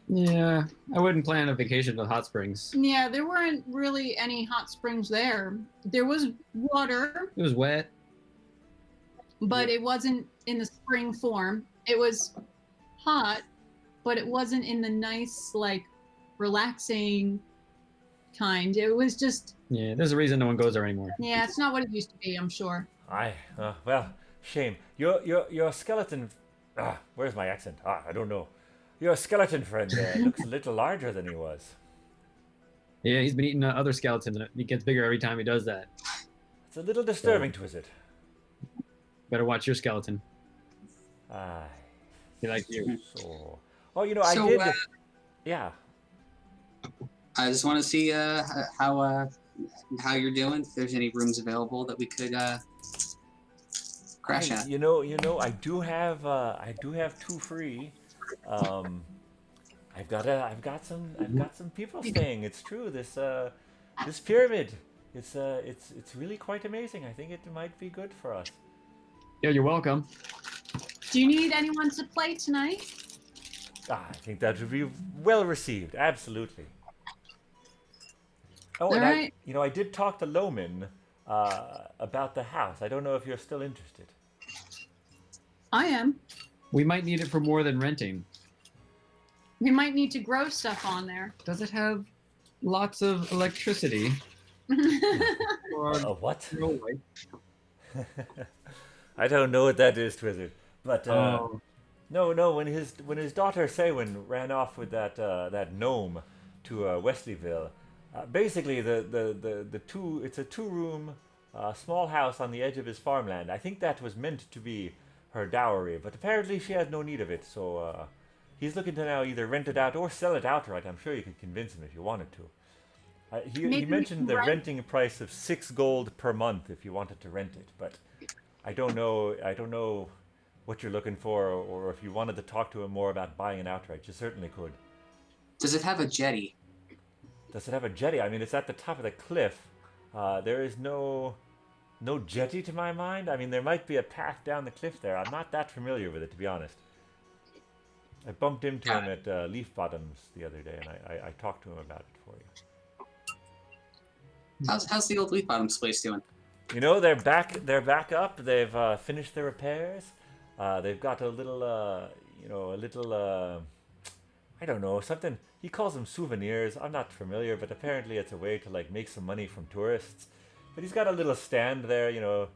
Yeah, I wouldn't plan a vacation to hot springs. Yeah, there weren't really any hot springs there. There was water, It was wet. but it wasn't in the spring form. It was hot, but it wasn't in the nice, like, relaxing kind. It was just, Yeah, there's a reason no one goes there anymore. yeah, it's not what it used to be, I'm sure. Aye, well, shame. Your skeleton. Where's my accent? I don't know. Your skeleton friend looks a little larger than he was. Yeah, he's been eating other skeletons, and he gets bigger every time he does that. It's a little disturbing, Twizzard. Better watch your skeleton. Aye. He likes you. So, I did. Yeah. I just want to see how you're doing. If there's any rooms available that we could crash at. You know, I do have 2 free. I've got some people staying. It's true. This pyramid, it's really quite amazing. I think it might be good for us. Yeah, you're welcome. Do you need anyone to play tonight? I think that would be well received. Absolutely. Oh, All and right. I did talk to Loman about the house. I don't know if you're still interested. I am. We might need it for more than renting. We might need to grow stuff on there. Does it have lots of electricity? Or What? no light? I don't know what that is, Twizzard. But Oh. no. When his daughter Saywin ran off with that gnome to Wesleyville, basically it's a 2-room small house on the edge of his farmland. I think that was meant to be her dowry, but apparently she has no need of it. So he's looking to now either rent it out or sell it outright. I'm sure you could convince him if you wanted to. He Maybe we mentioned can the rent- renting price of 6 gold per month if you wanted to rent it, but I don't know. I don't know what you're looking for, or if you wanted to talk to him more about buying it outright. You certainly could. Does it have a jetty? Does it have a jetty? I mean, it's at the top of the cliff. There is no jetty to my mind. I mean, there might be a path down the cliff there. I'm not that familiar with it, to be honest. I bumped into Got him at Leaf Bottoms the other day, and I talked to him about it for you. How's the old Leaf Bottoms place doing? You know, they're back. They're back up. They've finished their repairs. They've got a little, I don't know, something. He calls them souvenirs. I'm not familiar, but apparently it's a way to like make some money from tourists. But he's got a little stand there, you know,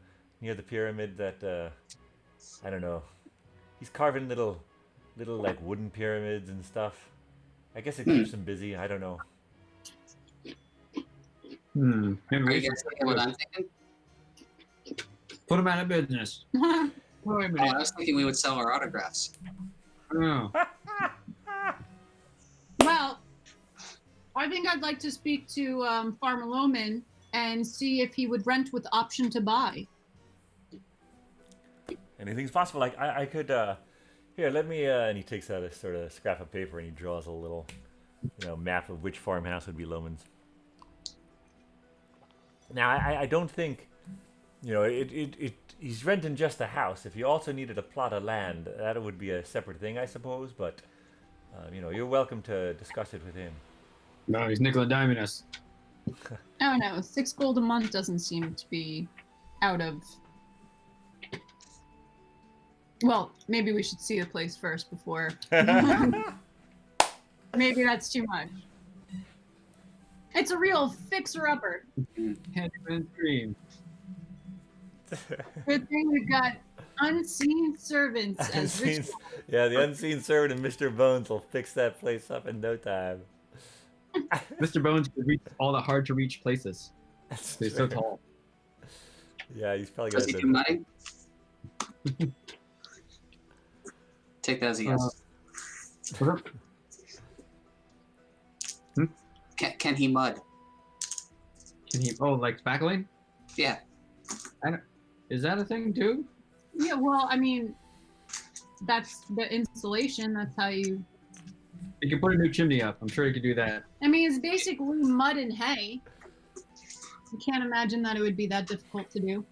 near the pyramid that I don't know. He's carving little like wooden pyramids and stuff. I guess it keeps him busy. I don't know. Maybe Are we you should guys thinking what I'm thinking? put him out of business. Wait a Oh, minute. I was thinking we would sell our autographs. Oh. Well, I think I'd like to speak to Farmer Loman and see if he would rent with option to buy. Anything's possible. Like I could. Here, let me. And he takes out a sort of scrap of paper and he draws a little, map of which farmhouse would be Loman's. Now, I don't think, he's renting just a house. If you also needed a plot of land, that would be a separate thing, I suppose. But, you're welcome to discuss it with him. No, he's nickel and diming us. I don't know. 6 gold a month doesn't seem to be out of. Well, maybe we should see the place first before. Maybe that's too much. It's a real fixer-upper. Henchman's dream. Good thing we've got unseen servants as rich. Yeah, the unseen servant and Mr. Bones will fix that place up in no time. Mr. Bones could reach all the hard-to-reach places. That's He's so true. tall. Yeah, he's probably Does got he do mudding? Take that as a yes. Can he mud? Can he? Oh, like spackling? Yeah. Is that a thing too? Yeah, well, I mean, that's the installation. That's how you. You can put a new chimney up. I'm sure you could do that. I mean, it's basically mud and hay. I can't imagine that it would be that difficult to do.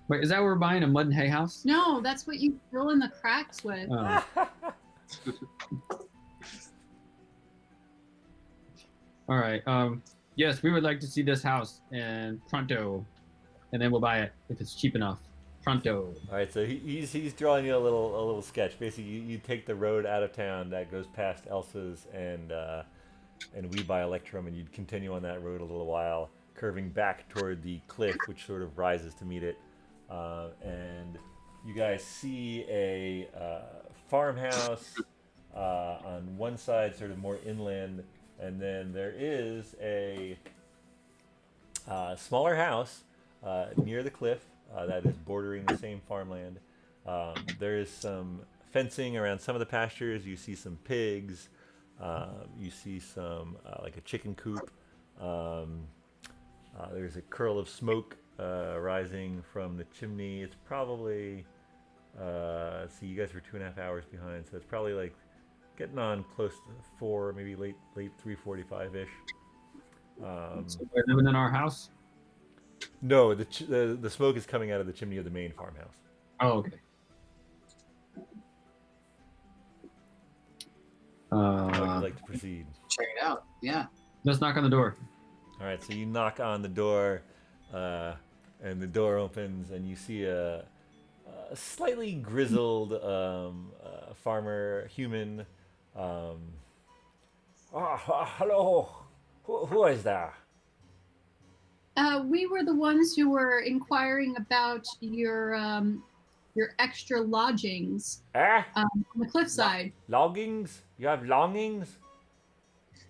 Wait, is that where we're buying a mud and hay house? No, that's what you fill in the cracks with. Oh. All right. Yes, we would like to see this house and pronto, and then we'll buy it if it's cheap enough. Pronto. All right, so he's drawing you a little sketch. Basically, you take the road out of town that goes past Elsa's and We Buy Electrum, and you'd continue on that road a little while, curving back toward the cliff, which sort of rises to meet it. And you guys see a farmhouse on one side, sort of more inland, and then there is a smaller house near the cliff that is bordering the same farmland. There is some fencing around some of the pastures. You see some pigs. You see some like a chicken coop. There's a curl of smoke rising from the chimney. It's probably, let's see, you guys were 2.5 hours behind, so it's probably like getting on close to 4, maybe late 3:45-ish. So we're living in our house? No, the smoke is coming out of the chimney of the main farmhouse. Oh, okay. How would you like to proceed? Check it out. Yeah. Let's knock on the door. All right, so you knock on the door, and the door opens, and you see a slightly grizzled farmer, human. Hello. Who is there? We were the ones who were inquiring about your extra lodgings on the cliffside. Longings? You have longings?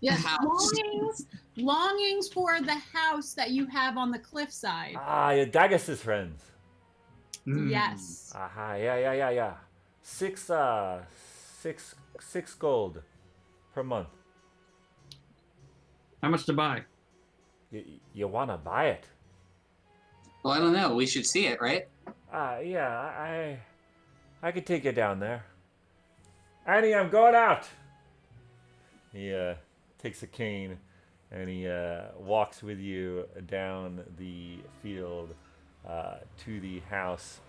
Yes, House. longings for the house that you have on the cliffside. You're Dagus's friends. Yes. Aha, yeah. 6 gold per month. How much to buy? You want to buy it? Well, I don't know. We should see it, right? Yeah, I could take you down there. Annie, I'm going out. He takes a cane and he walks with you down the field to the house.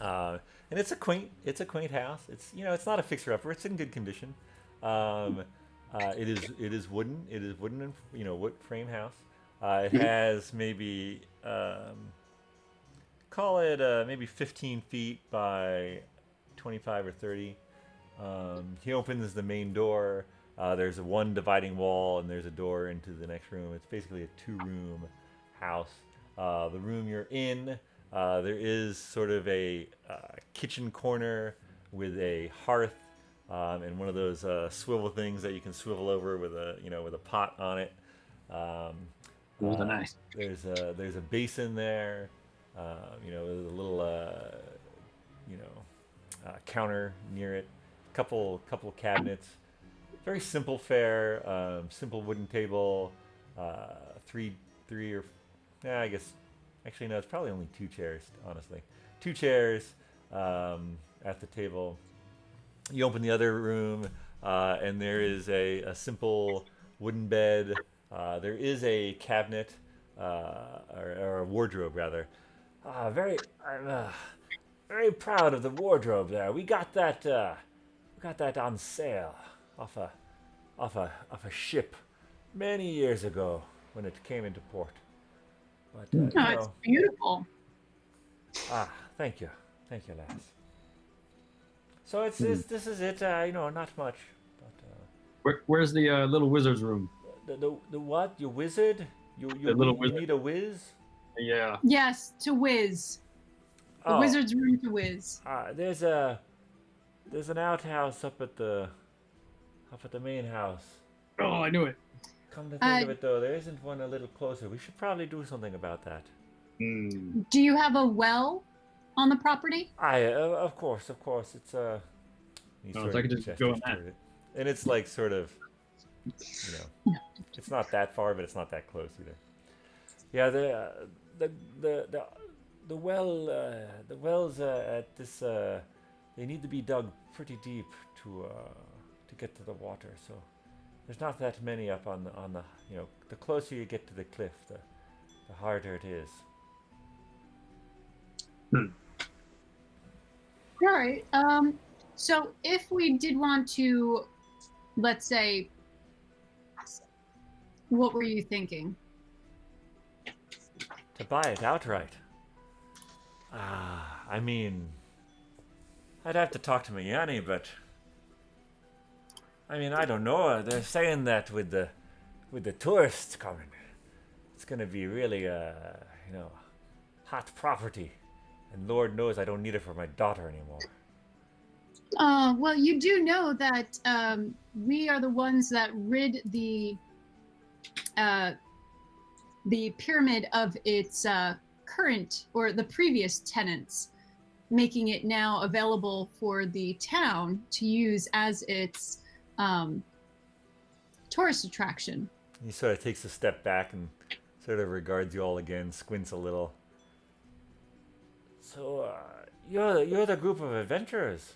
And it's a quaint house. It's not a fixer upper. It's in good condition. It is wooden. It is wooden and wood frame house. It has maybe call it maybe 15 feet by 25 or 30. He opens the main door. There's one dividing wall, and there's a door into the next room. It's basically a 2-room house. The room you're in, there is sort of a kitchen corner with a hearth and one of those swivel things that you can swivel over with a pot on it. Those are nice. There's a basin there. With a little counter near it. Couple cabinets. Very simple fare. Simple wooden table. Three or I guess actually no, it's probably only 2 chairs. Honestly, 2 chairs at the table. You open the other room, and there is a simple wooden bed. There is a cabinet or a wardrobe rather. I'm very proud of the wardrobe there. We got that on sale off a ship many years ago when it came into port. But It's beautiful. thank you, lass. So this is it. Not much. But Where's the little wizard's room? the what? Your wizard? You little wizard. need a whiz? Yeah. Yes, to whiz. The wizard's room to whiz. There's an outhouse up at the main house. Oh, I knew it. Come to think of it, though, there isn't one a little closer. We should probably do something about that. Do you have a well on the property? Of course. It's so I could just go in that. And it's like sort of, it's not that far, but it's not that close either. Yeah, the wells at this they need to be dug pretty deep to get to the water. So there's not that many up on the the closer you get to the cliff, the harder it is. All right. So if we did want to, let's say, what were you thinking? To buy it outright. I mean, I'd have to talk to Mayani, but I mean, I don't know. They're saying that with the tourists coming, it's gonna be really hot property, and Lord knows I don't need it for my daughter anymore. Well, you do know that we are the ones that rid the pyramid of its current or the previous tenants, making it now available for the town to use as its tourist attraction. He sort of takes a step back and sort of regards you all again, squints a little. So, you're the group of adventurers.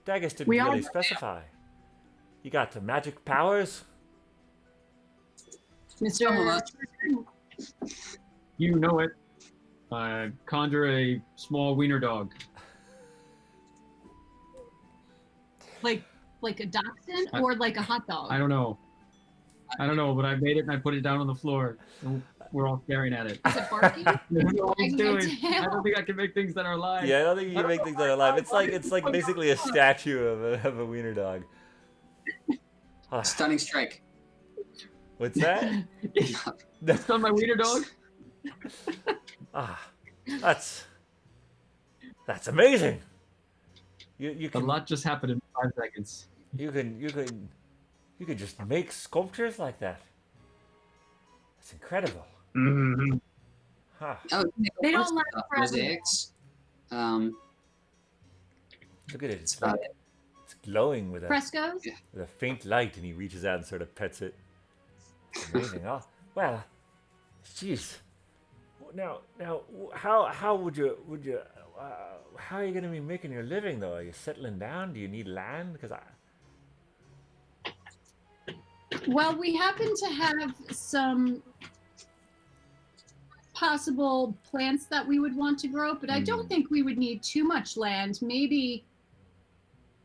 Daggis didn't really specify. You got the magic powers? Mr. You know it. Conjure a small wiener dog. Like a dachshund or like a hot dog? I don't know, but I made it and I put it down on the floor. And we're all staring at it. Is it barking? I don't know what he's doing. I don't think I can make things that are alive. Yeah, I don't think you can make things that are alive. It's like basically a statue of a wiener dog. Stunning strike. What's that? That's not my wiener dog. That's amazing. You can, a lot just happened in 5 seconds. You could just make sculptures like that. That's incredible. Mm-hmm. Huh. Oh, They don't like mosaics. Look at it. It's glowing with frescoes. with a faint light, and he reaches out and sort of pets it. It's amazing. Oh, well, Jeez. Now, how how are you going to be making your living though? Are you settling down? Do you need land? Because Well, we happen to have some possible plants that we would want to grow, but I don't think we would need too much land. Maybe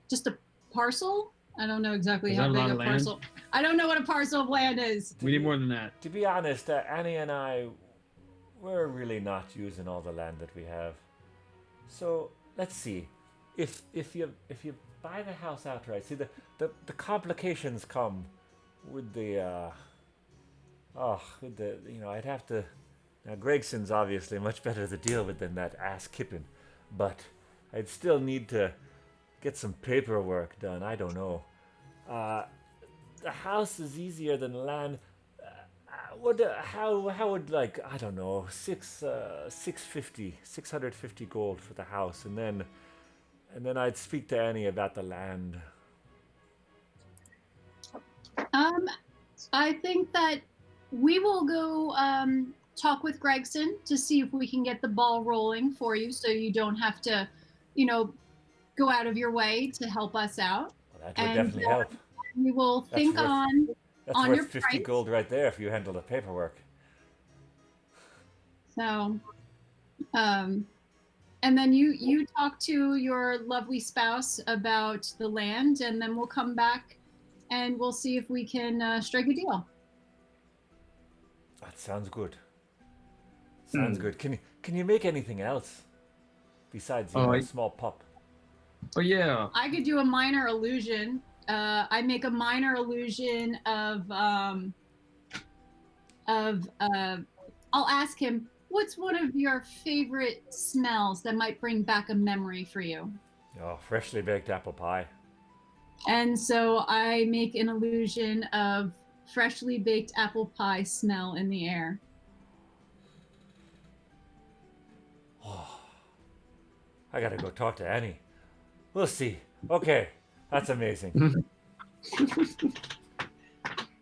just a parcel. I don't know exactly how big a parcel. I don't know what a parcel of land is. We need more than that. To be honest, Annie and I, we're really not using all the land that we have. So let's see, if you buy the house outright, see the complications come with the I'd have to. Now Gregson's obviously much better to deal with than that ass Kippin, but I'd still need to get some paperwork done. I don't know. The house is easier than land. How would, like, I don't know, 650 gold for the house, and then I'd speak to Annie about the land. I think that we will go talk with Gregson to see if we can get the ball rolling for you, so you don't have to, go out of your way to help us out. Well, that would definitely help. We will think on worth your 50 price. gold right there if you handle the paperwork. So, and then you talk to your lovely spouse about the land, and then we'll come back and we'll see if we can strike a deal. That sounds good. Sounds good. Can you make anything else besides a small pup? Oh yeah. I could do a minor illusion. I make a minor illusion of I'll ask him, what's one of your favorite smells that might bring back a memory for you? Oh, freshly baked apple pie. And so I make an illusion of freshly baked apple pie smell in the air. Oh, I gotta go talk to Annie. We'll see. Okay, that's amazing.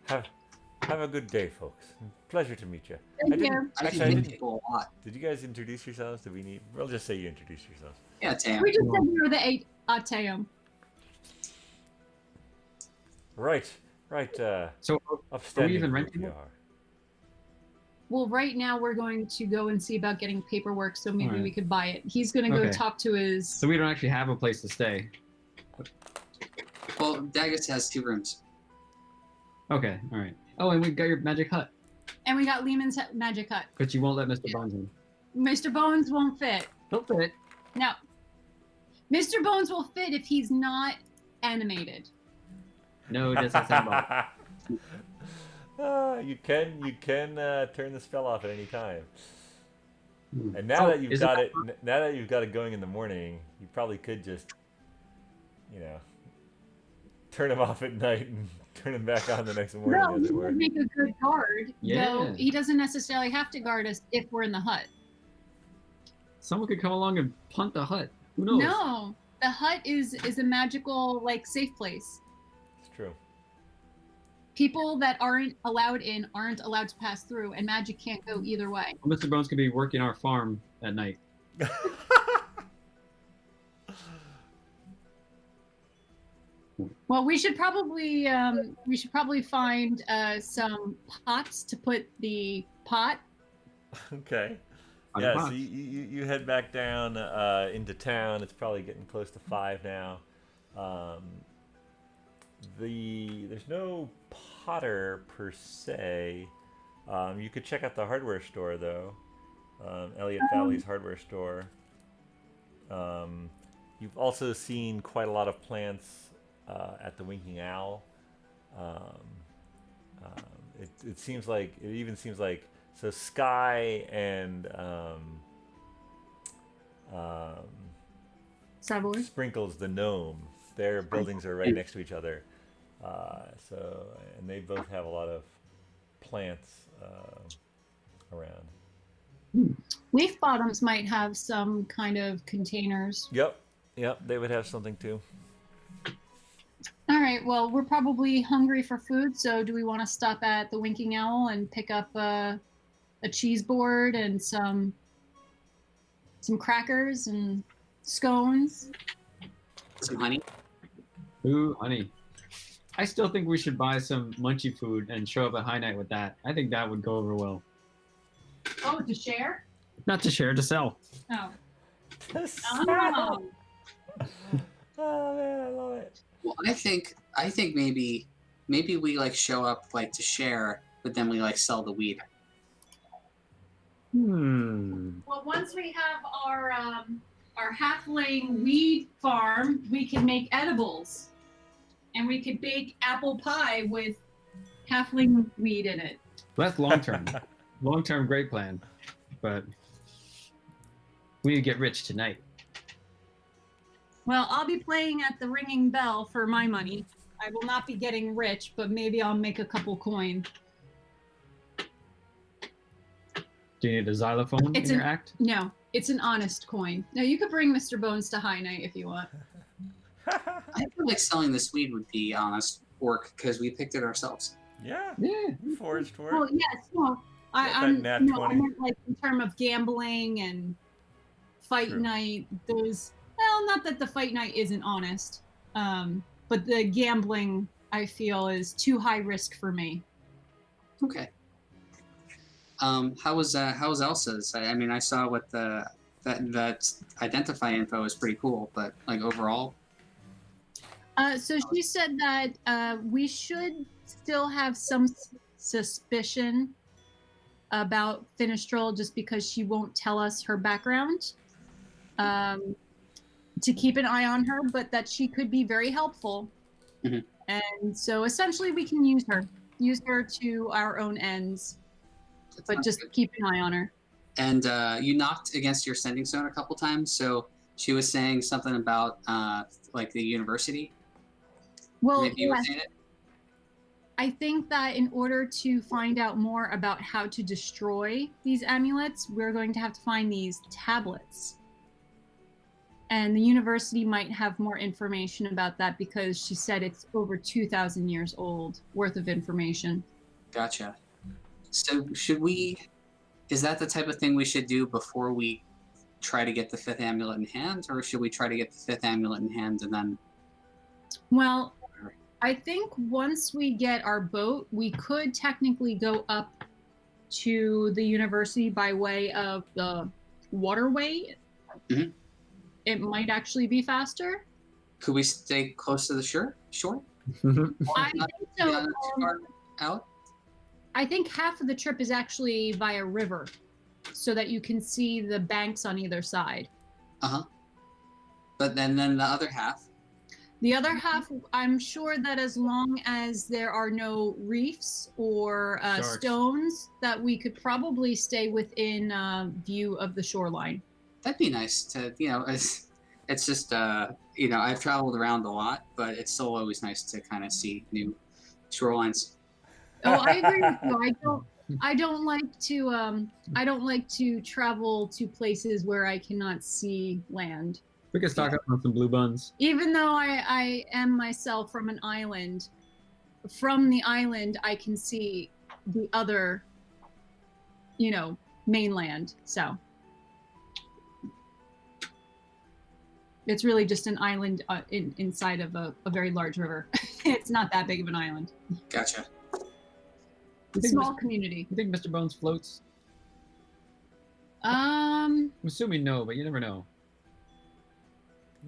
Have a good day, folks. Pleasure to meet you. Thank you. Did you guys introduce yourselves? Do we need? We'll just say you introduce yourselves. Yeah, Tam. We just said we were the Ateum. Right. So upstanding. are we even renting it? Well, right now we're going to go and see about getting paperwork, so maybe we could buy it. He's going to go talk to his... So we don't actually have a place to stay. Well, Daggett has 2 rooms. Okay, all right. Oh, and we got your magic hut. And we got Lehman's magic hut. But you won't let Mr. Bones in. Mr. Bones won't fit. He'll fit. No. Mr. Bones will fit if he's not animated. No, just a symbol. You can turn the spell off at any time. And now that you've got it going in the morning, you probably could just, turn him off at night and turn him back on the next morning. No, he would make a good guard. Yeah. Though he doesn't necessarily have to guard us if we're in the hut. Someone could come along and punt the hut. Who knows? No, the hut is a magical, safe place. It's true. People that aren't allowed to pass through, and magic can't go either way. Well, Mr. Bones could be working our farm at night. Well, we should probably find some pots to put the pot. Okay. Yeah. So you head back down into town. It's probably getting close to 5 now. There's no potter per se. You could check out the hardware store though. Elliott Valley's hardware store. You've also seen quite a lot of plants at the Winking Owl. It seems like so Skye and Sprinkles the gnome. Their buildings are right next to each other. And they both have a lot of plants around. Leaf Bottoms might have some kind of containers. Yep, they would have something too. All right, well, we're probably hungry for food, so do we want to stop at the Winking Owl and pick up a cheese board and some crackers and scones. Some honey. Ooh, honey. I still think we should buy some munchy food and show up at High Night with that. I think that would go over well. Oh, to share? Not to share, to sell. Oh. Oh. Oh man, I love it. Well, I think maybe we like show up like to share, but then we like sell the weed. Well, once we have our halfling weed farm, we can make edibles, and we could bake apple pie with halfling weed in it. That's long term. Long term, great plan. But we need to get rich tonight. Well, I'll be playing at the ringing bell for my money. I will not be getting rich, but maybe I'll make a couple coin. Do you need a xylophone in your act? No, it's an honest coin. No, you could bring Mr. Bones to High Night if you want. I feel like selling this weed would be honest work because we picked it ourselves. Yeah. Yeah. You foraged for it. Well, yes, no, I nat no, 20. I meant like in terms of gambling and fight True. night. There's not that the fight night isn't honest, but the gambling I feel is too high risk for me. Okay. How was Elsa's? I mean, I saw what that identify info is pretty cool, but like overall. So she said that we should still have some suspicion about Finistral just because she won't tell us her background. To keep an eye on her, but that she could be very helpful. Mm-hmm. And so essentially we can use her to our own ends, but just good. keep an eye on her. And you knocked against your sending zone a couple times, so she was saying something about like the university. Well, Maybe you were yes, saying it? I think that in order to find out more about how to destroy these amulets, we're going to have to find these tablets. And the university might have more information about that because she said it's over 2,000 years old worth of information. Gotcha. So is that the type of thing we should do before we try to get the 5th amulet in hand, or should we try to get the 5th amulet in hand and then? Well, I think once we get our boat, we could technically go up to the university by way of the waterway. Mm-hmm. It might actually be faster. Could we stay close to the shore? I think so. Not too far out? I think half of the trip is actually via river, so that you can see the banks on either side. But then the other half. The other half, I'm sure that as long as there are no reefs or stones, that we could probably stay within view of the shoreline. That'd be nice to, it's just, I've traveled around a lot, but it's still always nice to kind of see new shorelines. Oh, I agree with you. I don't like to travel to places where I cannot see land. We could stock up on some blue buns. Even though I am myself from an island, from the island I can see the other, mainland. So it's really just an island inside of a very large river. It's not that big of an island. Gotcha. Small community. You think Mr. Bones floats? I'm assuming no, but you never know.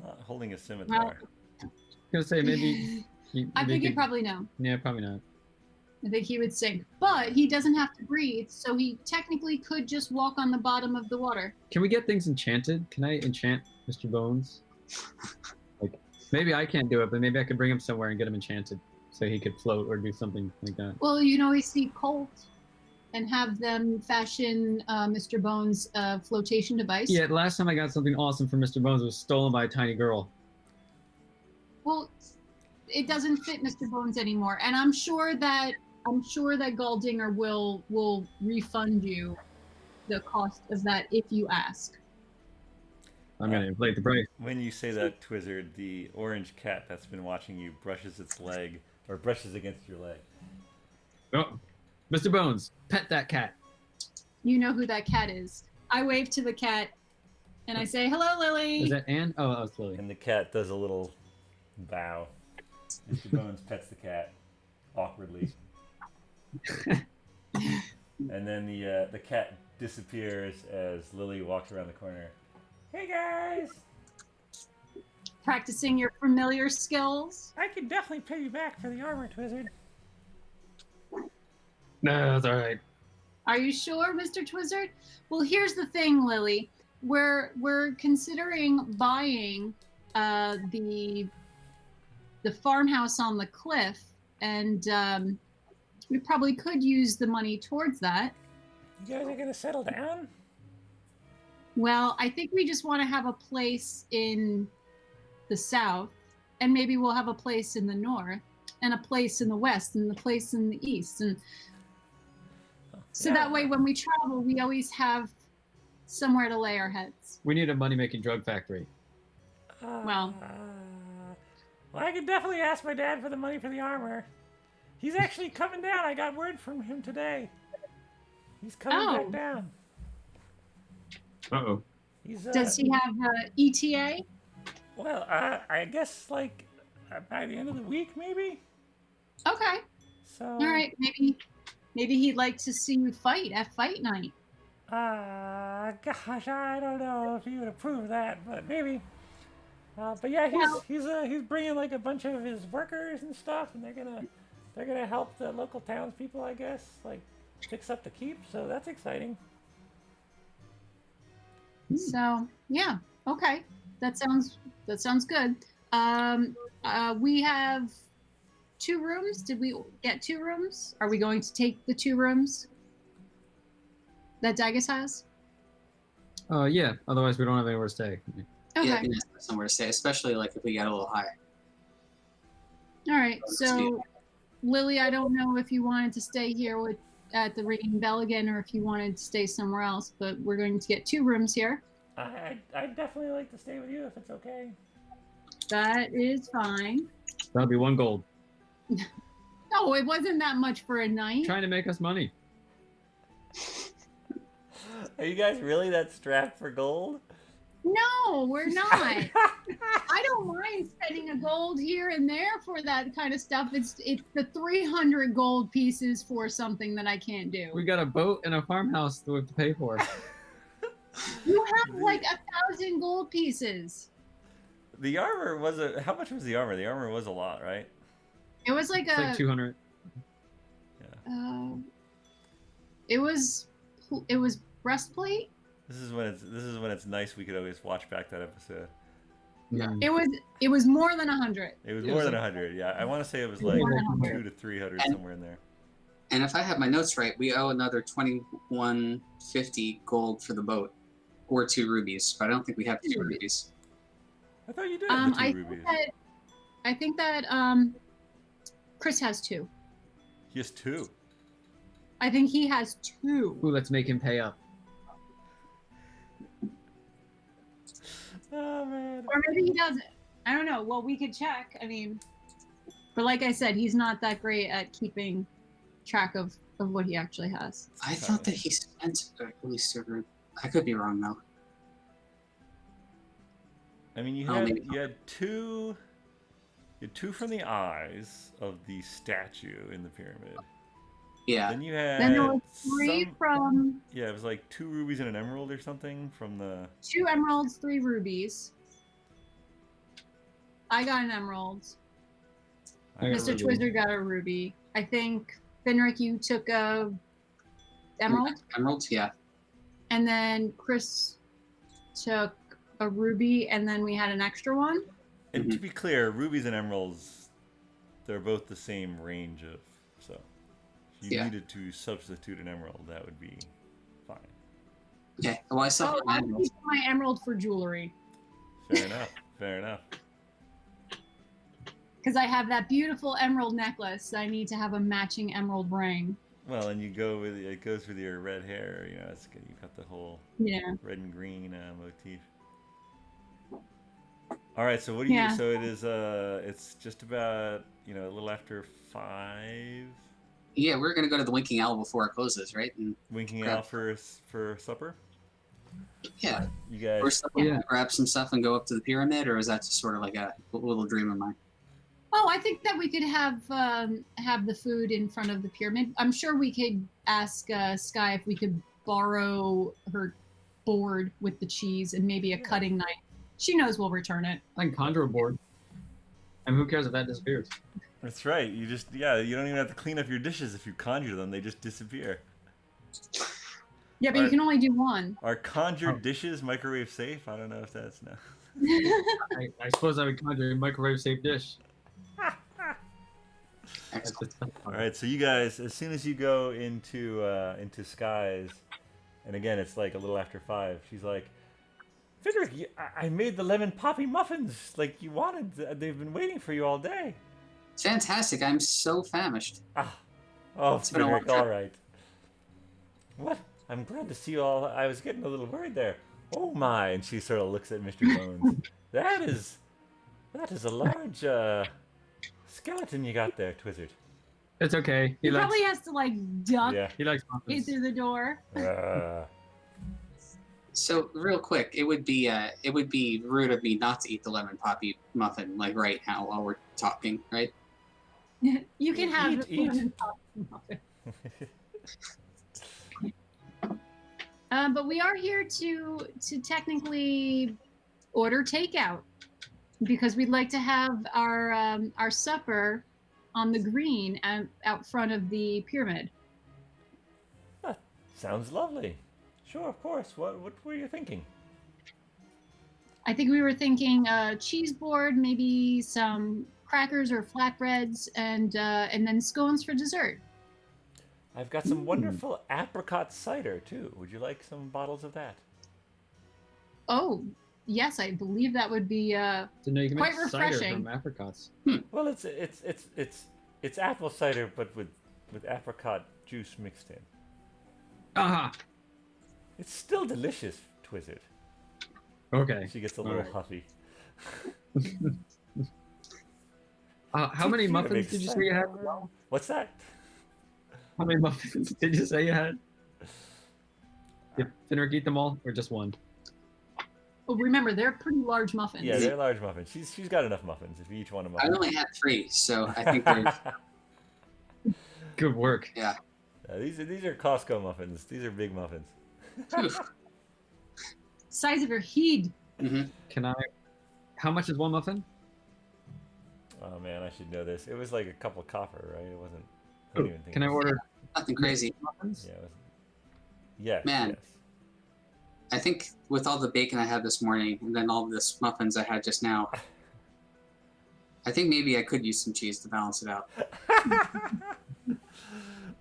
Not holding a scimitar. I was gonna say maybe. I think he'd probably know. Yeah, probably not. I think he would sink, but he doesn't have to breathe, so he technically could just walk on the bottom of the water. Can we get things enchanted? Can I enchant Mr. Bones? Like, maybe I can't do it, but maybe I could bring him somewhere and get him enchanted, so he could float or do something like that. Well, you can always see Colt and have them fashion Mr. Bones' flotation device. Yeah, the last time I got something awesome from Mr. Bones was stolen by a tiny girl. Well, it doesn't fit Mr. Bones anymore, and I'm sure that Galdinger will refund you the cost of that if you ask. I'm gonna inflate the price. When you say that, Twizzard, the orange cat that's been watching you brushes its leg, or brushes against your leg. Oh, Mr. Bones, pet that cat. You know who that cat is. I wave to the cat, and I say, "Hello, Lily." Is that Anne? Oh, that was Lily. And the cat does a little bow. Mr. Bones pets the cat awkwardly. And then the cat disappears as Lily walks around the corner. Hey guys! Practicing your familiar skills. I can definitely pay you back for the armor, Twizzard. No, that's all right. Are you sure, Mr. Twizzard? Well, here's the thing, Lily. We're considering buying the farmhouse on the cliff, and we probably could use the money towards that. You guys are gonna settle down? Well, I think we just want to have a place in the south, and maybe we'll have a place in the north, and a place in the west, and a place in the east, and so that way when we travel, we always have somewhere to lay our heads. We need a money-making drug factory. Well, I could definitely ask my dad for the money for the armor. He's actually coming down. I got word from him today. He's coming back down. Uh-oh. Does he have ETA? Well, I guess like by the end of the week, maybe. Okay. So. All right. Maybe he'd like to see you fight at fight night. Gosh, I don't know if he would approve that, but maybe. But yeah, he's bringing like a bunch of his workers and stuff, and they're gonna help the local townspeople, I guess, like fix up the keep. So that's exciting. So yeah, okay, that sounds good. We have 2 rooms. Did we get 2 rooms? Are we going to take the 2 rooms that Dagus has? Yeah. Otherwise, we don't have anywhere to stay. Okay. Yeah, somewhere to stay, especially like if we get a little higher. All right. So, Lily, I don't know if you wanted to stay here at the Ringing Bell again, or if you wanted to stay somewhere else. But we're going to get 2 rooms here. I'd definitely like to stay with you if it's okay. That is fine. That'll be 1 gold. No, it wasn't that much for a night. Trying to make us money. Are you guys really that strapped for gold? No, we're not. I don't mind spending a gold here and there for that kind of stuff. It's the 300 gold pieces for something that I can't do. We got a boat and a farmhouse that we have to pay for. You have like 1,000 gold pieces. The armor was how much was the armor? The armor was a lot, right? It was like It's like 200. Yeah. It was breastplate. This is when it's nice. We could always watch back that episode. Yeah. It was more than 100. It was more than 100. Yeah, I want to say it was like 200 to 300 somewhere in there. And if I have my notes right, we owe another 2150 gold for the boat, or 2 rubies. But I don't think we have 2 rubies. I thought you did have the 2 I rubies. think that Chris has 2. He has 2. I think he has 2. Ooh, let's make him pay up. Oh man. Or maybe he doesn't. I don't know. Well, we could check. I mean, but like I said, he's not that great at keeping track of what he actually has. I thought that he spent at least a ruby. I could be wrong though. I mean, you had 2 from the eyes of the statue in the pyramid. Yeah. Then you had Then there was 3 from. Yeah, it was like 2 rubies and an emerald or something from the. 2 emeralds, 3 rubies. I got an emerald. Mr. Twizzard got a ruby. I think Finric, you took a emerald. Emeralds, yeah. And then Chris took a ruby, and then we had an extra one. And to be clear, rubies and emeralds, they're both the same range of. So, if you needed to substitute an emerald, that would be fine. Okay. Well, I saw I'll keep my emerald for jewelry. Fair enough. Fair enough. Because I have that beautiful emerald necklace. I need to have a matching emerald ring. Well, and you go with it goes with your red hair. You know, it's good. You've got the whole red and green motif. All right. So what do you? So it is. It's just about a little after 5 Yeah, we're gonna go to the Winking Owl before it closes, right? And Winking grab- out for supper. yeah, You we're guys. still gonna grab some stuff and go up to the pyramid, or is that just sort of like a little dream of mine? Oh, I think that we could have the food in front of the pyramid. I'm sure we could ask Skye if we could borrow her board with the cheese and maybe a cutting knife. She knows we'll return it. I can conjure a board. And who cares if that disappears? That's right. You just you don't even have to clean up your dishes if you conjure them. They just disappear. Yeah, but you can only do one. Are conjured dishes microwave safe? I don't know if that's no. I suppose I would conjure a microwave safe dish. Excellent. All right, so you guys, as soon as you go into Skye's, and again it's like a little after 5. She's like, Finric, I made the lemon poppy muffins like you wanted. They've been waiting for you all day. Fantastic! I'm so famished. Oh, It's been a long Finric, trip. all right. What? I'm glad to see you all. I was getting a little worried there. Oh my! And she sort of looks at Mr. Bones. That is a large skeleton you got there, Twizzard. It's okay. He probably has to like duck Yeah. He likes in muffins. through the door. So real quick, it would be rude of me not to eat the lemon poppy muffin like right now while we're talking, right? You can have Eat. lemon poppy muffin. But we are here to technically order takeout because we'd like to have our supper on the green out front of the pyramid. Sounds lovely. Sure, of course. What were you thinking? I think we were thinking cheese board, maybe some crackers or flatbreads, and then scones for dessert. I've got some wonderful apricot cider too. Would you like some bottles of that? Oh, yes, I believe that would be So now you can quite make cider refreshing. from apricots. Well, it's apple cider, but with apricot juice mixed in. Aha! It's still delicious, Twizzard. Okay. She gets a little Alright. huffy. How many Tequila muffins makes did you say cider. you had? What's that? How many muffins did you say you had? Did Finric eat them all, or just one? Oh, remember, they're pretty large muffins. Yeah, they're large muffins. She's got enough muffins if you each want a I muffin. only had 3, so I think there's Good work. yeah. These are Costco muffins. These are big muffins. Size of your head. Hmm. Can I? How much is one muffin? Oh man, I should know this. It was like a couple copper, right? It wasn't. I don't even think. Can I it was- order Nothing crazy. muffins? Yeah. It was, yes. Man. Yes. I think with all the bacon I had this morning and then all this muffins I had just now, I think maybe I could use some cheese to balance it out.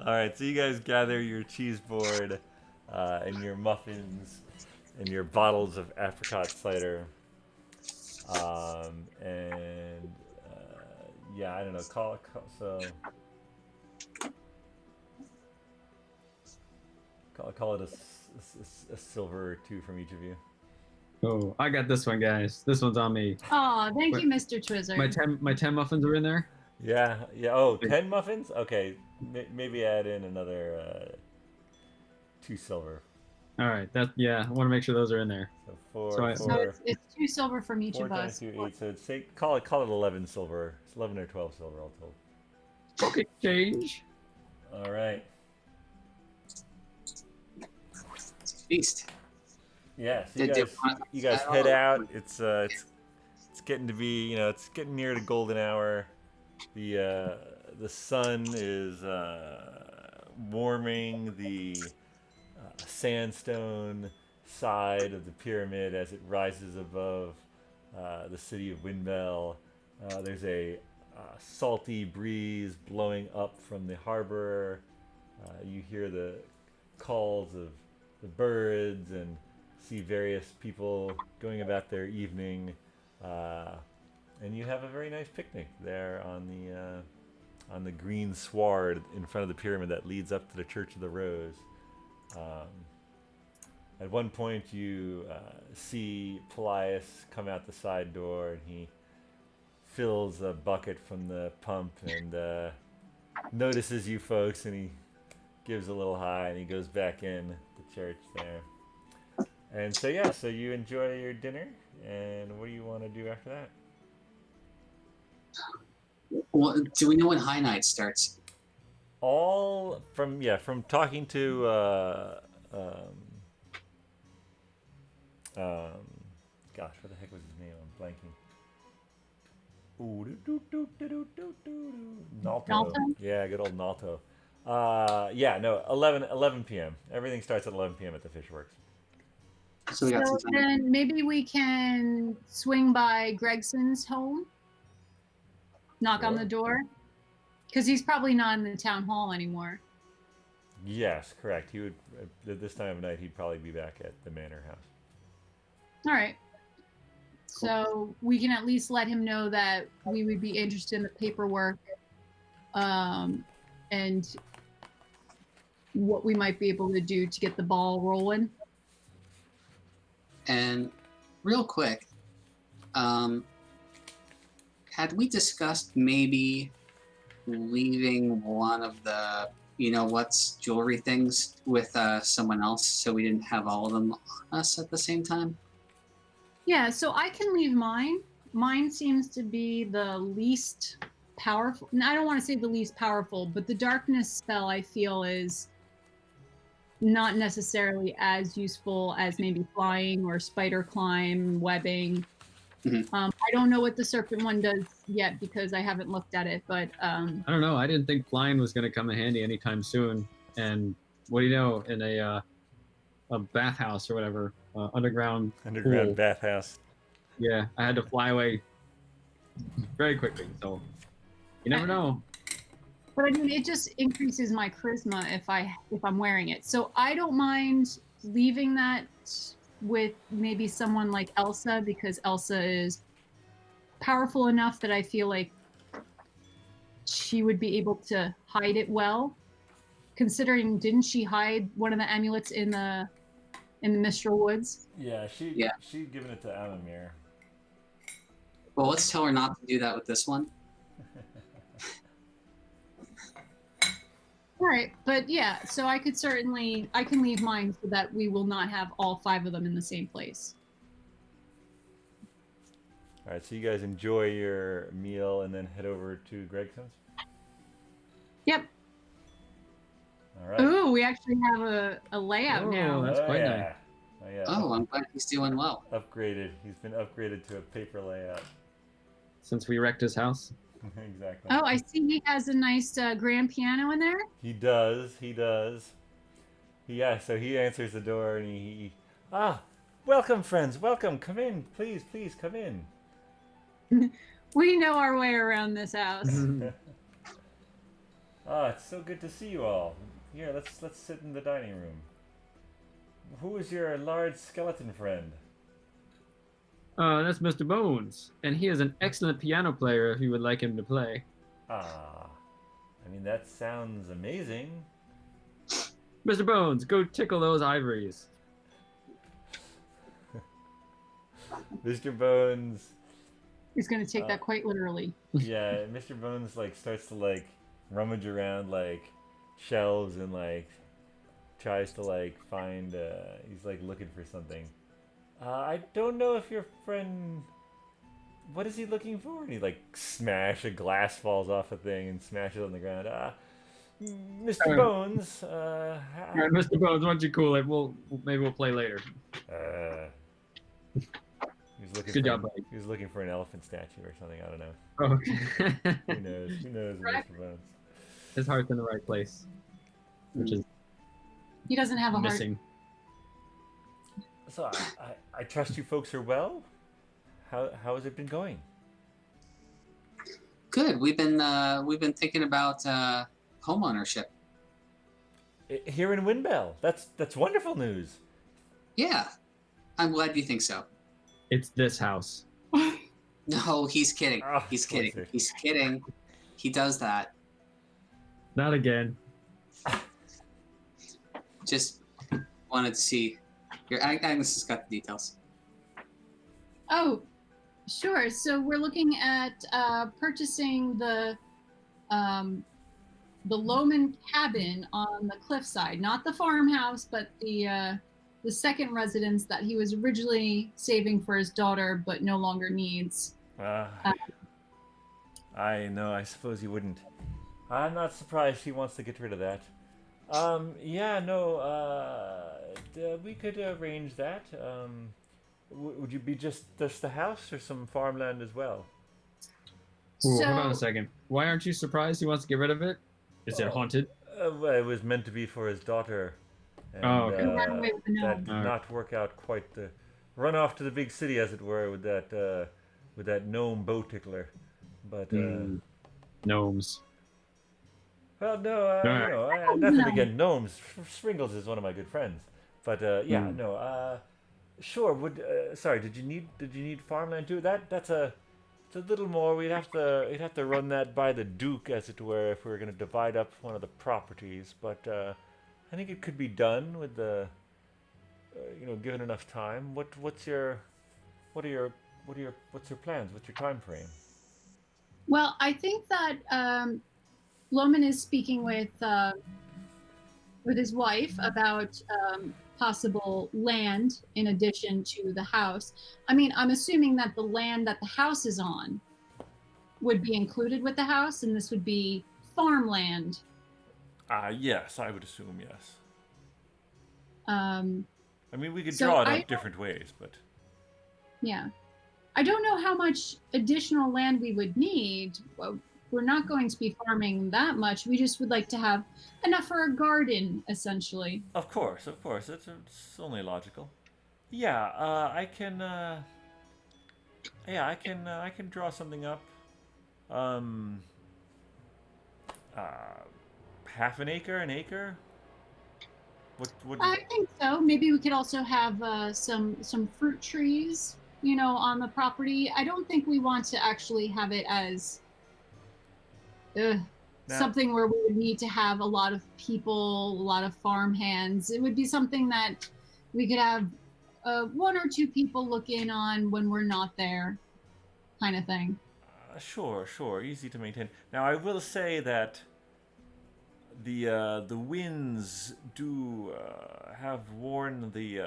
All right, so you guys gather your cheese board and your muffins and your bottles of apricot cider. And yeah, I don't know. Call it a silver or 2 from each of you. Oh, I got this one, guys. This one's on me. Oh, thank you, Mr. Twizzard. My 10 muffins are in there. Yeah. Oh, 10 muffins? Okay, maybe add in another 2 silver. All right. I want to make sure those are in there. So 4, So I- So 4, it's 2 silver from each 4 of times us. 2, 8. So say call it 11 silver. It's 11 or 12 silver all told. Okay, change. All right. It's a feast. Yeah. So Did you guys head out. It's getting to be it's getting near the golden hour. The sun is warming the sandstone side of the pyramid as it rises above the city of Windbell. There's a salty breeze blowing up from the harbor. You hear the calls of the birds and see various people going about their evening. And you have a very nice picnic there on the green sward in front of the pyramid that leads up to the Church of the Rose. At one point, you see Paelias come out the side door, and he fills a bucket from the pump and notices you folks, and he gives a little hi, and he goes back in the church there. And so yeah, so you enjoy your dinner, and what do you want to do after that? Well, do we know when High Night starts? All from talking to gosh, what the heck was his name? I'm blanking. Nalto. Nalto? Yeah, good old Nalto. Yeah, no, 11 p.m. Everything starts at 11 p.m. at the Fishworks. So we got So some time. then maybe we can swing by Gregson's home, knock on Sure. the door, because he's probably not in the town hall anymore. Yes, correct. He would at this time of night. He'd probably be back at the manor house. All right. So we can at least let him know that we would be interested in the paperwork, and what we might be able to do to get the ball rolling. And real quick, had we discussed maybe leaving one of the what's jewelry things with someone else so we didn't have all of them on us at the same time? Yeah, so I can leave mine. Mine seems to be the least powerful. And I don't want to say the least powerful, but the darkness spell I feel is not necessarily as useful as maybe flying or spider climb, webbing. Mhm. I don't know what the serpent one does yet because I haven't looked at it, but I don't know. I didn't think flying was going to come in handy anytime soon. And what do you know, in a bathhouse or whatever, underground pool, bathhouse. yeah, I had to fly away very quickly. So you never know. But I mean, it just increases my charisma if I'm wearing it. So I don't mind leaving that with maybe someone like Elsa, because Elsa is powerful enough that I feel like she would be able to hide it well. Considering, didn't she hide one of the amulets in the Mistral Woods? Yeah, Yeah. she'd given it to Amamir. Well, let's tell her not to do that with this one. All right, but yeah, so I can leave mine so that we will not have all 5 of them in the same place. All right, so you guys enjoy your meal and then head over to Gregson's. Yep. All right. Ooh, we actually have a layout Oh, now. that's quite nice. yeah. Oh yeah. Oh, I'm glad he's doing well. Upgraded. He's been upgraded to a paper layout. Since we wrecked his house. Exactly. Oh, I see he has a nice grand piano in there. He does. He does. Yeah. So he answers the door and he welcome friends. Welcome. Come in. Please come in. We know our way around this house. It's so good to see you all. Here, let's sit in the dining room. Who is your large skeleton friend? That's Mr. Bones, and he is an excellent piano player if you would like him to play. I mean that sounds amazing. Mr. Bones, go tickle those ivories. Mr. Bones. He's going to take that quite literally. Yeah, Mr. Bones starts to rummage around shelves and tries to find he's looking for something. I don't know if your friend, what is he looking for? And he smash a glass falls off a thing and smashes on the ground. Mr. Bones, All right, Mr. Bones, why don't you cool it? Maybe we'll play later. He's looking Good for, job, buddy. He was looking for an elephant statue or something. I don't know. Oh, okay. Who knows? Who knows, Right. Mr. Bones? His heart's in the right place, which is He doesn't have a heart. missing. So I trust you folks are well. How has it been going? Good. We've been thinking about home ownership. Here in Windbell. That's wonderful news. Yeah, I'm glad you think so. It's this house. No, he's kidding. Oh, He's kidding. closer. He's kidding. He does that. Not again. Just wanted to see. Your Agnes has got the details. Oh, sure. So we're looking at purchasing the the Loman cabin on the cliffside, not the farmhouse, but the second residence that he was originally saving for his daughter, but no longer needs. I know. I suppose you wouldn't. I'm not surprised he wants to get rid of that. Yeah, no. We could arrange that. Would you be just the house or some farmland as well? Ooh, So, hold on a second. Why aren't you surprised he wants to get rid of it? Is it haunted? Well, it was meant to be for his daughter, and Oh, okay. Who ran away with the that gnome. did Alright. not work out quite. The run off to the big city, as it were, with that gnome bow tickler. But Gnomes. well, no, Alright. nothing No. against gnomes. Springles is one of my good friends. But yeah, no. Sure. Sorry. Did you need farmland too? It's a little more. We'd have to run that by the Duke, as it were, if we were going to divide up one of the properties. But I think it could be done with the, given enough time. What's your plans? What's your time frame? Well, I think that Loman is speaking with his wife about possible land in addition to the house. I mean, I'm assuming that the land that the house is on would be included with the house, and this would be farmland. Yes, I would assume yes. I mean, we could So draw it I- up different ways, but Yeah. I don't know how much additional land we would need. Well, we're not going to be farming that much. We just would like to have enough for a garden, essentially. of course, it's only logical. Yeah, I can. Yeah, I can draw something up. Half an acre. What? I think so. Maybe we could also have some fruit trees, on the property. I don't think we want to actually have it as Now- something where we would need to have a lot of people, a lot of farm hands. It would be something that we could have one or two people look in on when we're not there, kind of thing. Sure, easy to maintain. Now, I will say that the winds do have worn the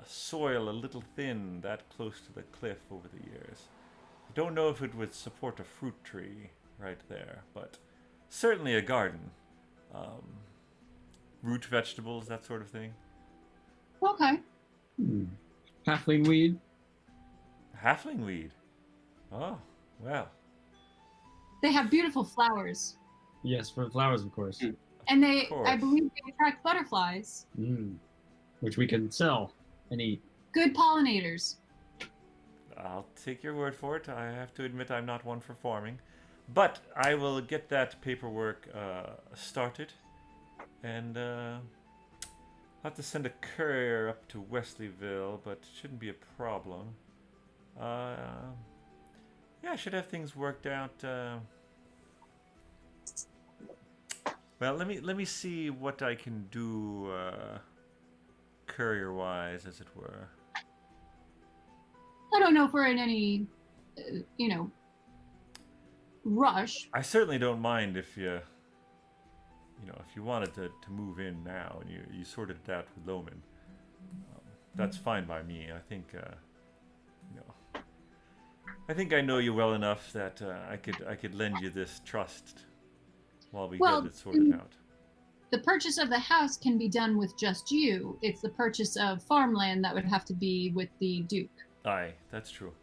soil a little thin that close to the cliff over the years. I don't know if it would support a fruit tree right there, but certainly a garden. Root vegetables, that sort of thing. Okay. Halfling weed. Halfling weed. Oh, well. They have beautiful flowers, Yes, for flowers, of course. and Of course. I believe they attract butterflies. Which we can sell and eat. Good pollinators. I'll take your word for it. I have to admit I'm not one for farming. But I will get that paperwork started. And I'll have to send a courier up to Wesleyville, but it shouldn't be a problem. Yeah, I should have things worked out. Well, let me see what I can do courier-wise, as it were. I don't know if we're in any, rush. I certainly don't mind if if you wanted to move in now and you sorted it out with Loman. That's fine by me. I think I think I know you well enough that I could lend you this trust while we Well, get it sorted out. The purchase of the house can be done with just you. It's the purchase of farmland that would have to be with the Duke. Aye, that's true.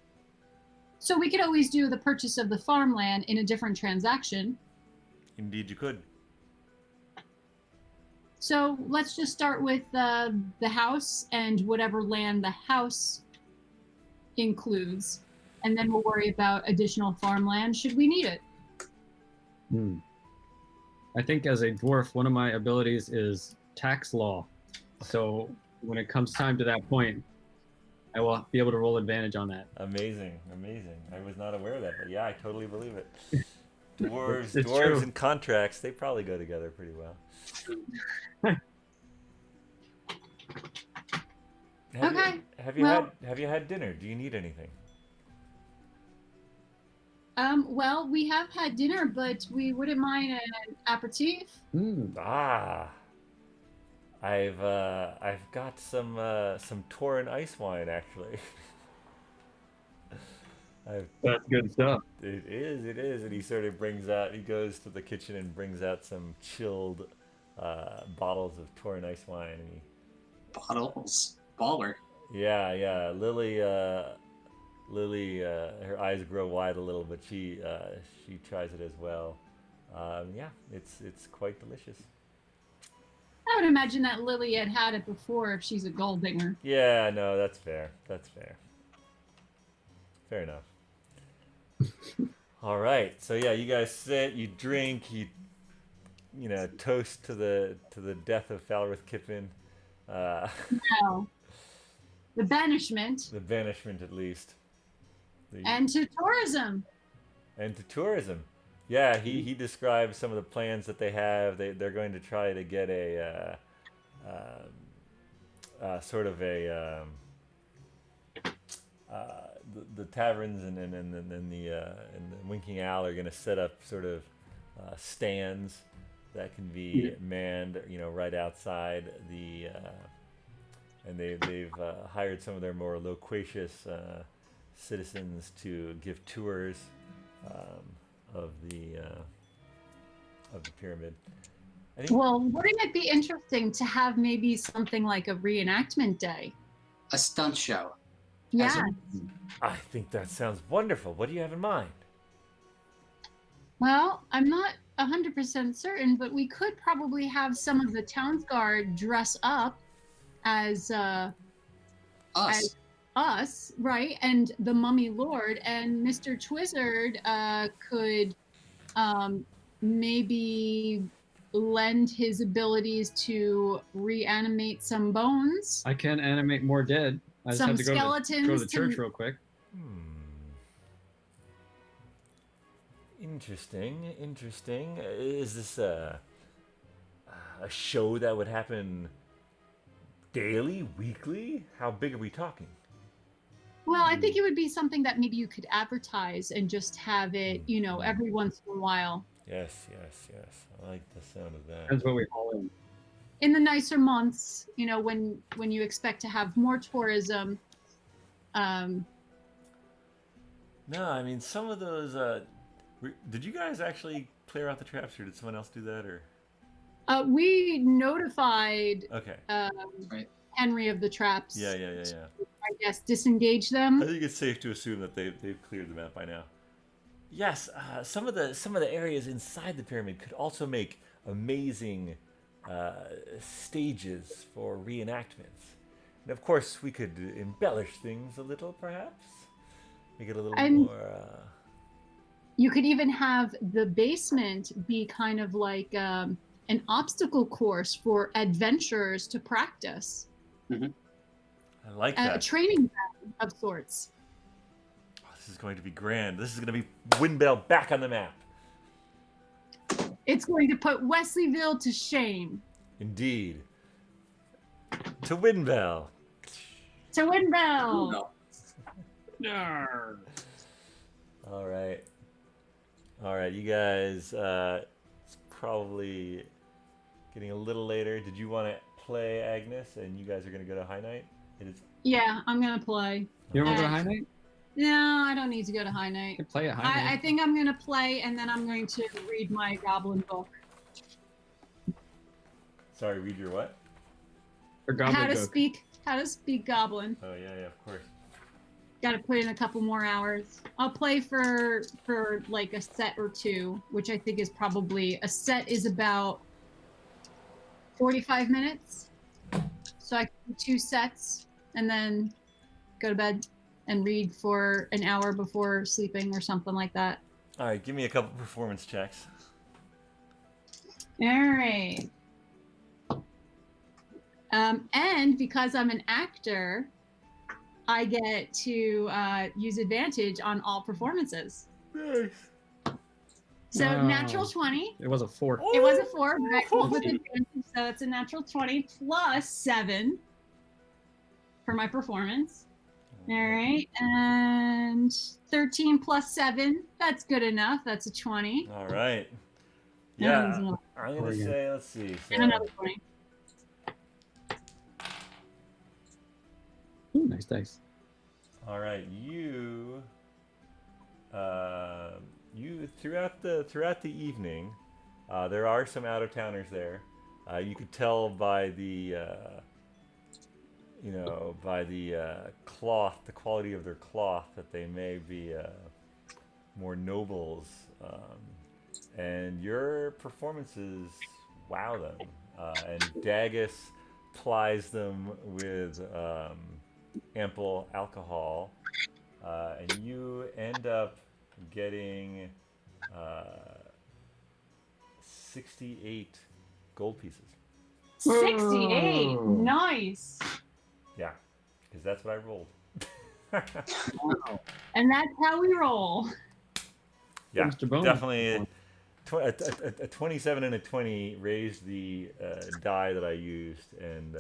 So we could always do the purchase of the farmland in a different transaction. Indeed, you could. So let's just start with the house and whatever land the house includes, and then we'll worry about additional farmland should we need it. I think as a dwarf, one of my abilities is tax law. So when it comes time to that point, I will be able to roll advantage on that. Amazing. I was not aware of that, but yeah, I totally believe it. Dwarves It's true. and contracts, they probably go together pretty well. Okay, Have you well- had dinner? Do you need anything? Well, we have had dinner, but we wouldn't mind an aperitif. Ah, I've got some Torin ice wine actually. That's good stuff. It is, and he sort of he goes to the kitchen and brings out some chilled bottles of Torin ice wine, and Bottles. Baller. yeah, Lily, her eyes grow wide a little, but she tries it as well. Yeah, it's quite delicious. I would imagine that Lily had it before if she's a gold digger. Yeah, no, that's fair. That's fair. Fair enough. All right, so yeah, you guys sit, you drink, you toast to the death of Falrith Kiffin, Now, the banishment the banishment at least, and to tourism. and to tourism. Yeah, he describes some of the plans that they have. They're going to try to get a sort of a the taverns and the Winking Owl are going to set up sort of stands that can be manned, right outside the. And they've hired some of their more loquacious citizens to give tours of the pyramid. I think. Well, wouldn't it be interesting to have maybe something like a reenactment day? A stunt show. Yeah. I think that sounds wonderful. What do you have in mind? Well, I'm not 100% certain, but we could probably have some of the town's guard dress up as us, right? And the Mummy Lord and Mr. Twizzard could maybe lend his abilities to reanimate some bones. I can animate more dead. I just Some have to go skeletons to the church real quick. Interesting. Is this a show that would happen daily, weekly? How big are we talking? Well, I think it would be something that maybe you could advertise and just have it, every once in a while. Yes. I like the sound of that. That's what we haul in. In the nicer months, when you expect to have more tourism. No, I mean some of those. Did you guys actually clear out the traps, or did someone else do that, or? We notified Okay. Right. Henry of the traps. Yeah. I guess disengage them. I think it's safe to assume that they've cleared them out by now. Yes, some of the areas inside the pyramid could also make amazing stages for reenactments, and of course we could embellish things a little, perhaps make it a little more. You could even have the basement be kind of like an obstacle course for adventurers to practice. Mm-hmm. I like that. A training ground of sorts. Oh, this is going to be grand. This is going to be Windbell back on the map. It's going to put Wesleyville to shame. Indeed. To Windbell. To Windbell. No. All right, you guys. It's probably getting a little later. Did you want to play, Agnes? And you guys are going to go to High Night? It is. Yeah, I'm going to play. You want to go to High Night? No, I don't need to go to High Night. You can play at High Night. I think I'm going to play, and then I'm going to read my goblin book. Sorry, read your what? Or Goblin How to Book. speak goblin. Oh, yeah, of course. Got to put in a couple more hours. I'll play for like a set or two, which I think is probably a set is about 45 minutes. So I can do 2 sets and then go to bed and read for an hour before sleeping or something like that. All right, give me a couple performance checks. All right. And because I'm an actor, I get to use advantage on all performances. Nice. So Wow. natural 20. It was a 4. It was a 4, but I rolled with advantage, so it's a natural 20 plus 7 for my performance. All right, and 13 plus 7. That's good enough. That's a 20. All right. And there's Yeah, another, I'm gonna say. Let's see. So, and another 20. Ooh, nice dice. all right, you throughout the evening, there are some out of towners there. You could tell by the cloth, the quality of their cloth, that they may be more nobles, and your performances wow them. And Dagus plies them with ample alcohol, and you end up getting 68 gold pieces. 68. Whoa. Nice. Yeah, because that's what I rolled. And that's how we roll. Yeah, Mr. Bones. definitely. A 27 and a 20 raised the die that I used, and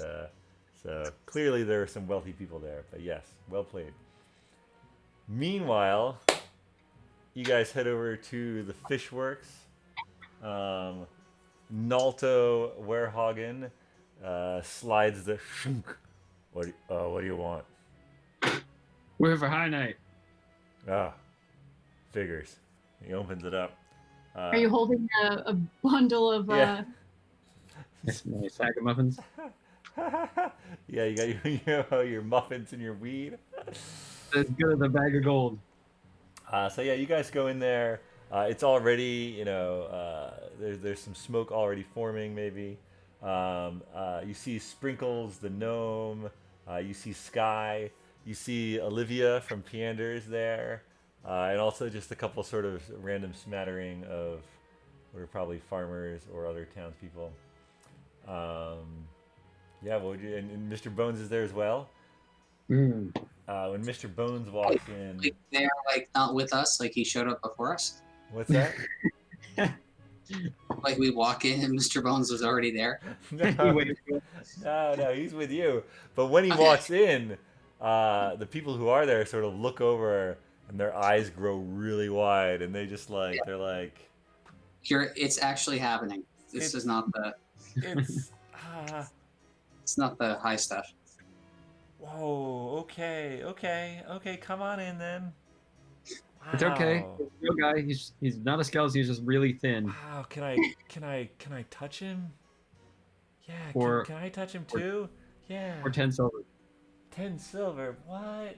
so clearly there are some wealthy people there. But yes, well played. Meanwhile, you guys head over to the Fishworks. Nalto Werhagen slides the shunk. What do you want? We're here for High Night. Ah, figures. He opens it up. Are you holding a bundle of Yeah. Nice sack of muffins. Yeah, you got your muffins and your weed. As good as a bag of gold. So yeah, you guys go in there. It's already, there's some smoke already forming. Maybe you see Sprinkles, the gnome. You see Skye. You see Olivia from Peander's there, and also just a couple sort of random smattering of, what are probably farmers or other townspeople. Yeah, what would you? And Mr. Bones is there as well. Mm. When Mr. Bones walks in, Like they're like not with us, like he showed up before us. what's that? Like we walk in and Mr. Bones was already there. No, he's with you. But when he Okay. walks in, the people who are there sort of look over and their eyes grow really wide, and they just they're like, Here, it's actually happening. This It's- is not the. it's It's not the high stuff. whoa, okay, come on in then. It's okay. Wow. He's a real guy. He's not a skeleton. He's just really thin. Wow, can I touch him? Yeah, Or- can I touch him too? Yeah. Or 10 silver. 10 silver. What?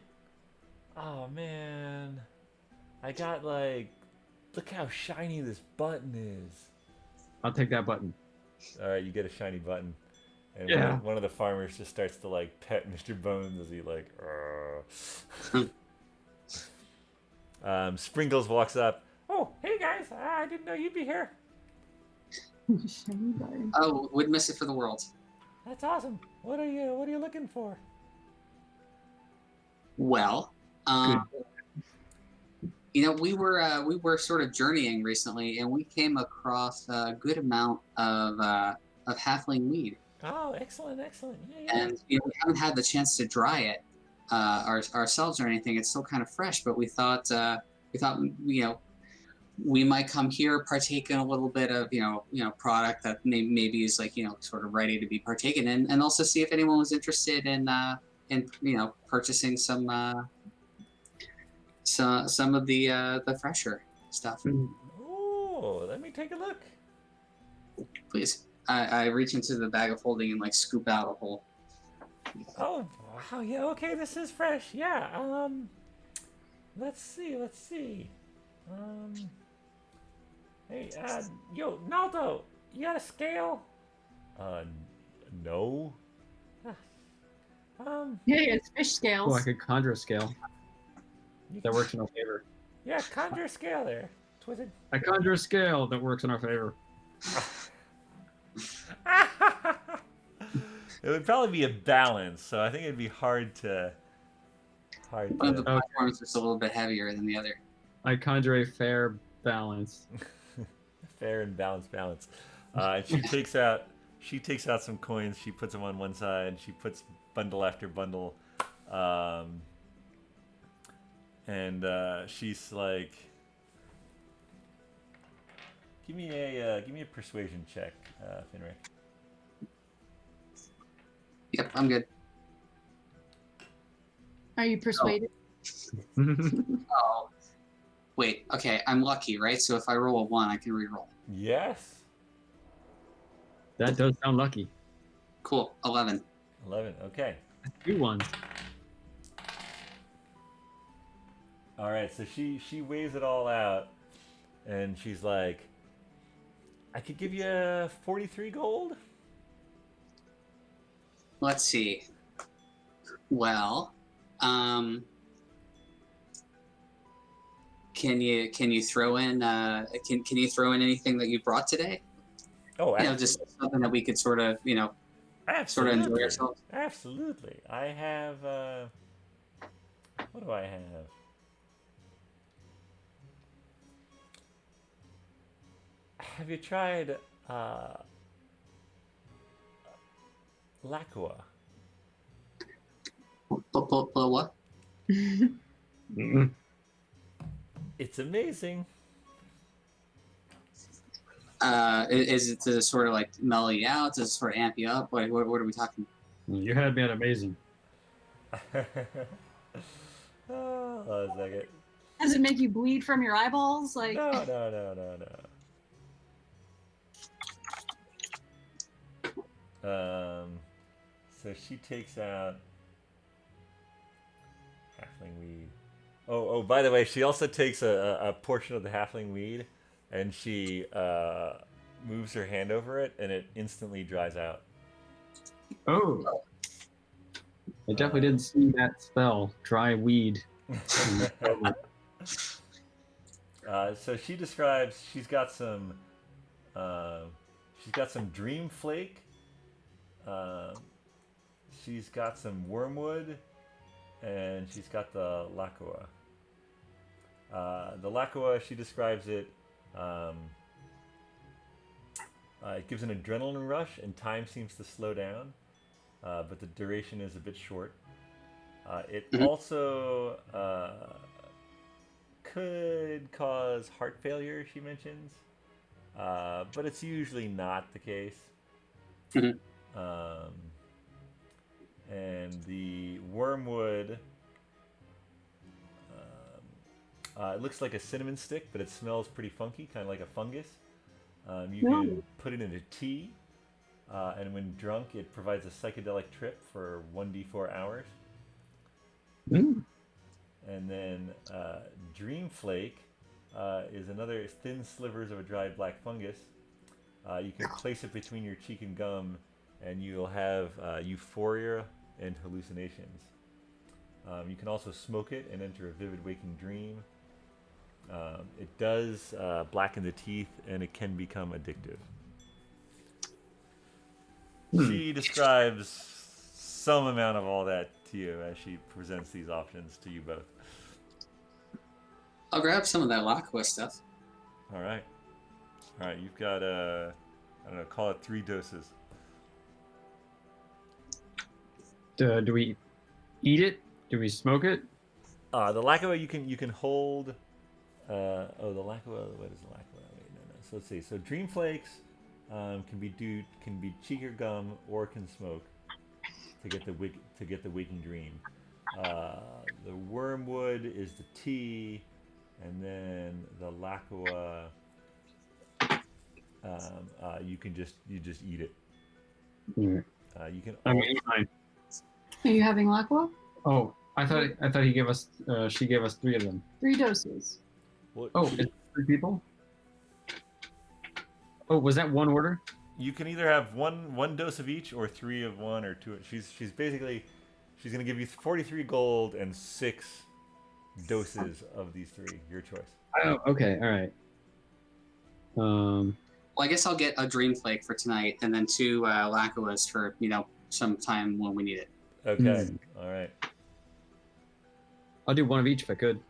Oh man. I got look how shiny this button is. I'll take that button. All right, you get a shiny button. And Yeah. one of the farmers just starts to pet Mr. Bones as he Sprinkles walks up. Oh, hey guys, I didn't know you'd be here. Shiny button. Oh, would miss it for the world. That's awesome. What are you looking for? Well, we were sort of journeying recently, and we came across a good amount of halfling weed, Oh, excellent. Yeah. and we haven't had the chance to dry it ourselves or anything. It's still kind of fresh, but we thought we might come here, partake in a little bit of product that maybe is sort of ready to be partaken in, and also see if anyone was interested in purchasing some of the fresher stuff. Oh, let me take a look. Please. I reach into the bag of holding and scoop out a whole. Oh, wow. Yeah. Okay, this is fresh. Yeah. Let's see. Hey, yo, Naldo, you got a scale? No. Yeah, it's fish Oh, scales. I could conjure a scale. That works in our favor. Yeah, conjure a scale there. Twisted. I conjure a scale that works in our favor. It would probably be a balance, so I think it'd be hard to. One of the platforms is a little bit heavier than the other. I conjure a fair balance. Fair and balance. And she takes out some coins. She puts them on one side. She puts bundle after bundle And she's like, give me a persuasion check, Finric. Yep, I'm good. Are you persuaded? Oh, wait. Okay, I'm lucky, right? So if I roll a 1, I can re-roll. Yes. That does sound lucky. Cool. 11. 11. Okay. 2 ones. All right. So she weighs it all out, and she's like, I could give you 43 gold. Let's see. Well, can you throw in can you throw in anything that you brought today? Oh, Just something that we could sort of sort of absolutely. enjoy ourselves. Absolutely. I have. What do I have? Have you tried Lacua? What? Mm-mm. It's amazing. Is it to sort of like mellow you out? Does it sort of amp you up? What are we talking? You had me at amazing. Oh, a second. Does it make you bleed from your eyeballs? Like, No. So she takes out halfling weed. Oh, by the way, she also takes a portion of the halfling weed, and she moves her hand over it, and it instantly dries out. Oh. I definitely didn't see that spell. Dry weed. So she describes she's got some dream flake. She's got some wormwood, and she's got the lacua. The lacua, she describes it. It gives an adrenaline rush, and time seems to slow down, but the duration is a bit short. It also could cause heart failure, she mentions, but it's usually not the case. And the wormwood, it looks like a cinnamon stick, but it smells pretty funky, kind of like a fungus. You can put it in a tea, and when drunk, it provides a psychedelic trip for 1d4 hours. And then dream flake is another thin slivers of a dried black fungus. You can place it between your cheek and gum, and you'll have euphoria and hallucinations. You can also smoke it and enter a vivid waking dream. It does blacken the teeth, and it can become addictive. She describes some amount of all that to you as she presents these options to you both. I'll grab some of that Lacua stuff. All right, you've got I don't know, call it 3 doses. Do we eat it? Do we smoke it? The lacua you can hold. The lacua. What is the lacua? Wait, no. So let's see. So dream flakes can be cheek or gum, or can smoke to get the waking dream. The wormwood is the tea, and then the lacua. You just eat it. You can. I'm gonna eat mine. are you having Lacua? Oh, I thought he gave us. She gave us 3 of them. 3 doses. Well, Oh, it's 3 people. Oh, was that one order? you can either have one dose of each, or 3 of one, or 2. She's basically gonna give you 43 gold and 6 doses of these 3. Your choice. Oh, okay, all right. Well, I guess I'll get a dream flake for tonight, and then 2 Lacuas for some time when we need it. Okay. All right. I'll do 1 of each if I could.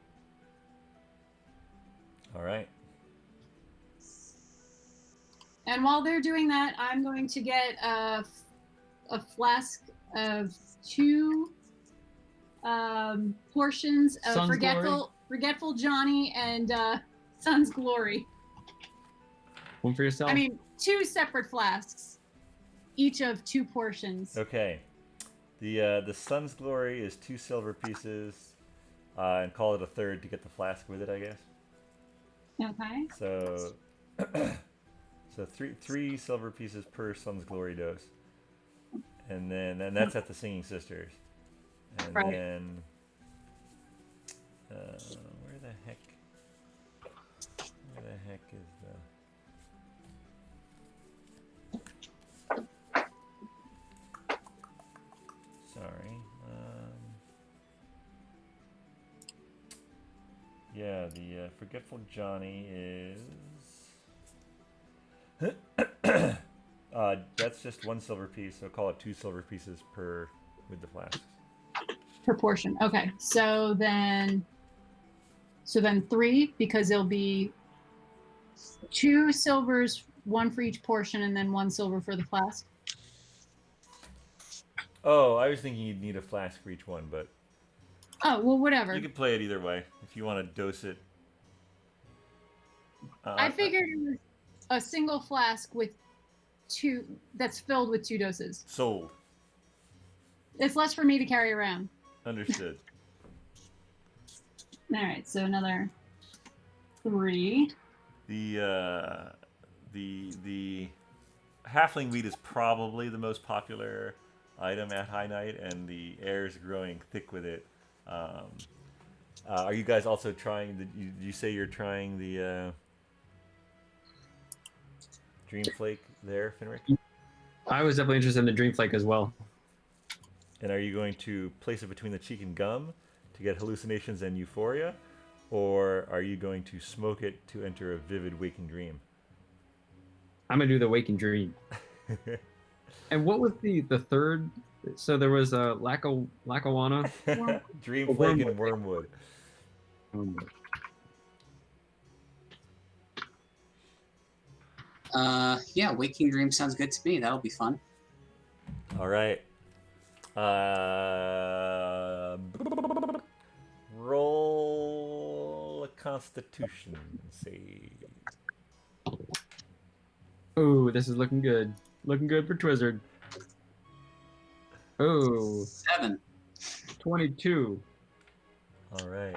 All right. And while they're doing that, I'm going to get a flask of 2 portions of Sun's forgetful Johnny and Sun's Glory. One for yourself. I mean, 2 separate flasks, each of 2 portions. Okay. The Sun's Glory is 2 silver pieces, and call it a third to get the flask with it, I guess. Okay. So, so three silver pieces per Sun's Glory dose, and that's at the Singing Sisters, and Right. then where the heck is the? Sorry. Yeah, the Forgetful Johnny is. That's just 1 silver piece, so call it 2 silver pieces per with the flasks. Per portion. Okay. So then 3, because it'll be 2 silvers, 1 for each portion, and then 1 silver for the flask. Oh, I was thinking you'd need a flask for each one, but Oh, well, whatever. you could play it either way if you want to dose it. I figured it was a single flask with 2 that's filled with 2 doses. Sold. It's less for me to carry around. Understood. All right, so another 3. The halfling wheat is probably the most popular item at High Night, and the air is growing thick with it. Are you guys also trying? You say you're trying the Dream Flake there, Finric? I was definitely interested in the Dream Flake as well. And are you going to place it between the cheek and gum to get hallucinations and euphoria, or are you going to smoke it to enter a vivid waking dream? I'm gonna do the Waking Dream. And what was the third? So there was a Lackawanna. Dream Flake and Wormwood. Yeah, Waking Dream sounds good to me. That'll be fun. All right. Roll a Constitution save. Oh, this is looking good. Looking good for Twizzard. Oh, 7. 22. All right.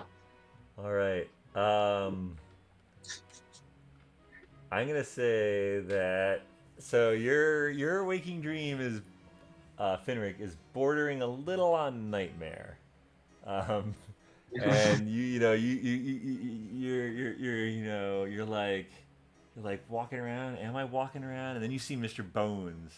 I'm gonna say that. So your waking dream is, Finric, is bordering a little on nightmare, and you're like walking around. Am I walking around? And then you see Mr. Bones,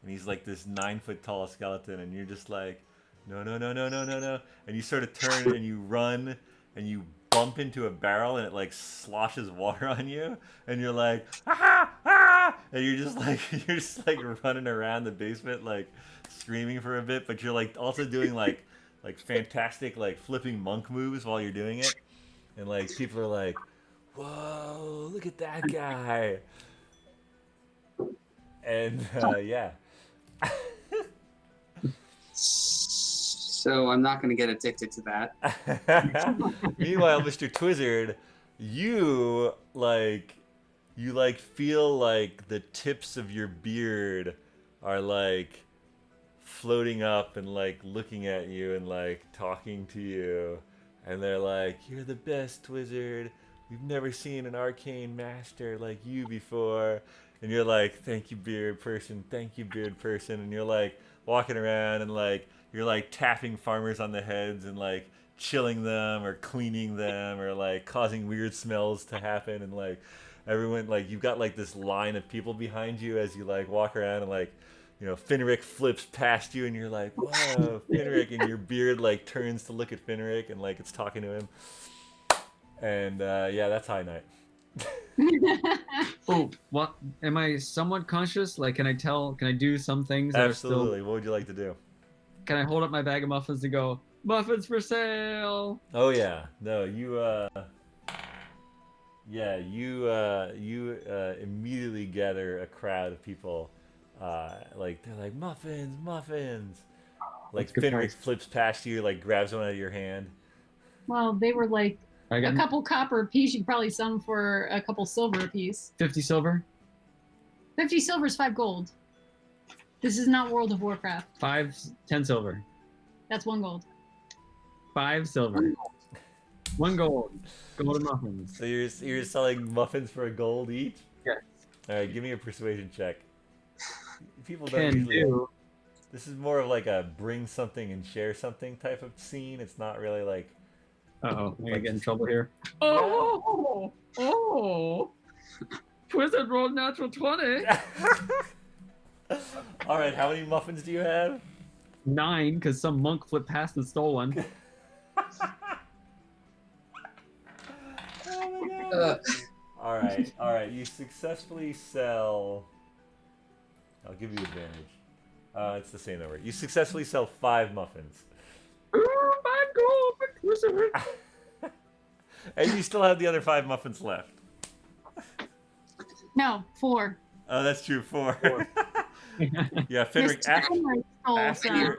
and he's like this 9-foot tall skeleton, and you're just like, no. And you sort of turn and you run and you bump into a barrel and it like sloshes water on you, and you're like, ah! And you're just like running around the basement like screaming for a bit, but you're like also doing like fantastic like flipping monk moves while you're doing it, and like people are like, whoa, look at that guy. And yeah. So I'm not going to get addicted to that. Meanwhile, Mr. Twizzard, you feel like the tips of your beard are like floating up and like looking at you and like talking to you, and they're like, you're the best, Twizzard. We've never seen an arcane master like you before. And you're like, thank you, beard person, and you're like walking around and like you're like tapping farmers on the heads and like chilling them or cleaning them or like causing weird smells to happen, and like everyone, like you've got like this line of people behind you as you like walk around, and like, you know, Finric flips past you and you're like, whoa, Finric, and your beard like turns to look at Finric and like it's talking to him. And yeah, that's High Night. Oh, what? Am I somewhat conscious? Like, can I do some things that Absolutely. are still... What would you like to do? Can I hold up my bag of muffins and go, muffins for sale? Oh yeah, no, you immediately gather a crowd of people, like they're like muffins, Like good Finric price. flips past you, like grabs one out of your hand. Well, they were like I a got couple copper a piece. You could probably sell them for a couple silver a piece. 50 silver. 50 silver is 5 gold. This is not World of Warcraft. 10 silver. That's 1 gold. 5 silver. 1 gold. Golden muffins. So you're selling muffins for a gold each? Yes. All right, give me a persuasion check. People don't Can usually. do. This is more of like a bring something and share something type of scene. It's not really like. Uh-oh. I'm gonna get in trouble here. Oh! Wizard rolled natural 20. All right, how many muffins do you have? 9, because some monk flipped past and stole one. Oh my god. All right. You successfully sell. I'll give you advantage. It's the same number. You successfully sell 5 muffins. Ooh, 5 gold, wizard. And you still have the other 5 muffins left. No, 4. Oh, that's true. 4. 4. Yeah, Finric. Mr. Finric stole some.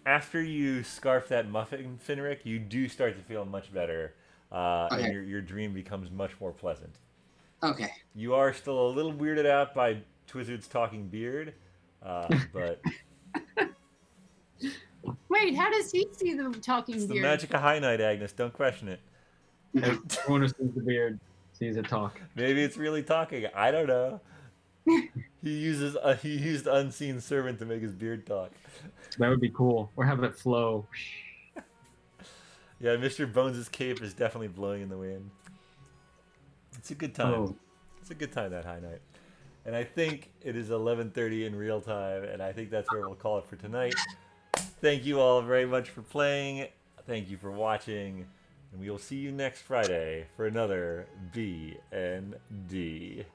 After you scarf that muffin, Finric, you do start to feel much better, Okay. and your dream becomes much more pleasant. Okay. You are still a little weirded out by Twizzard's talking beard, but Wait, how does he see the talking it's the beard? magic of High Night, Agnes. Don't question it. Everyone who sees the beard sees it talk. Maybe it's really talking. I don't know. He used unseen servant to make his beard talk. That would be cool. Or have it flow. Yeah, Mr. Bones' cape is definitely blowing in the wind. It's a good time. Oh. It's a good time, that High Night. And I think it is 11:30 in real time, and I think that's where we'll call it for tonight. Thank you all very much for playing. Thank you for watching. And we will see you next Friday for another BND.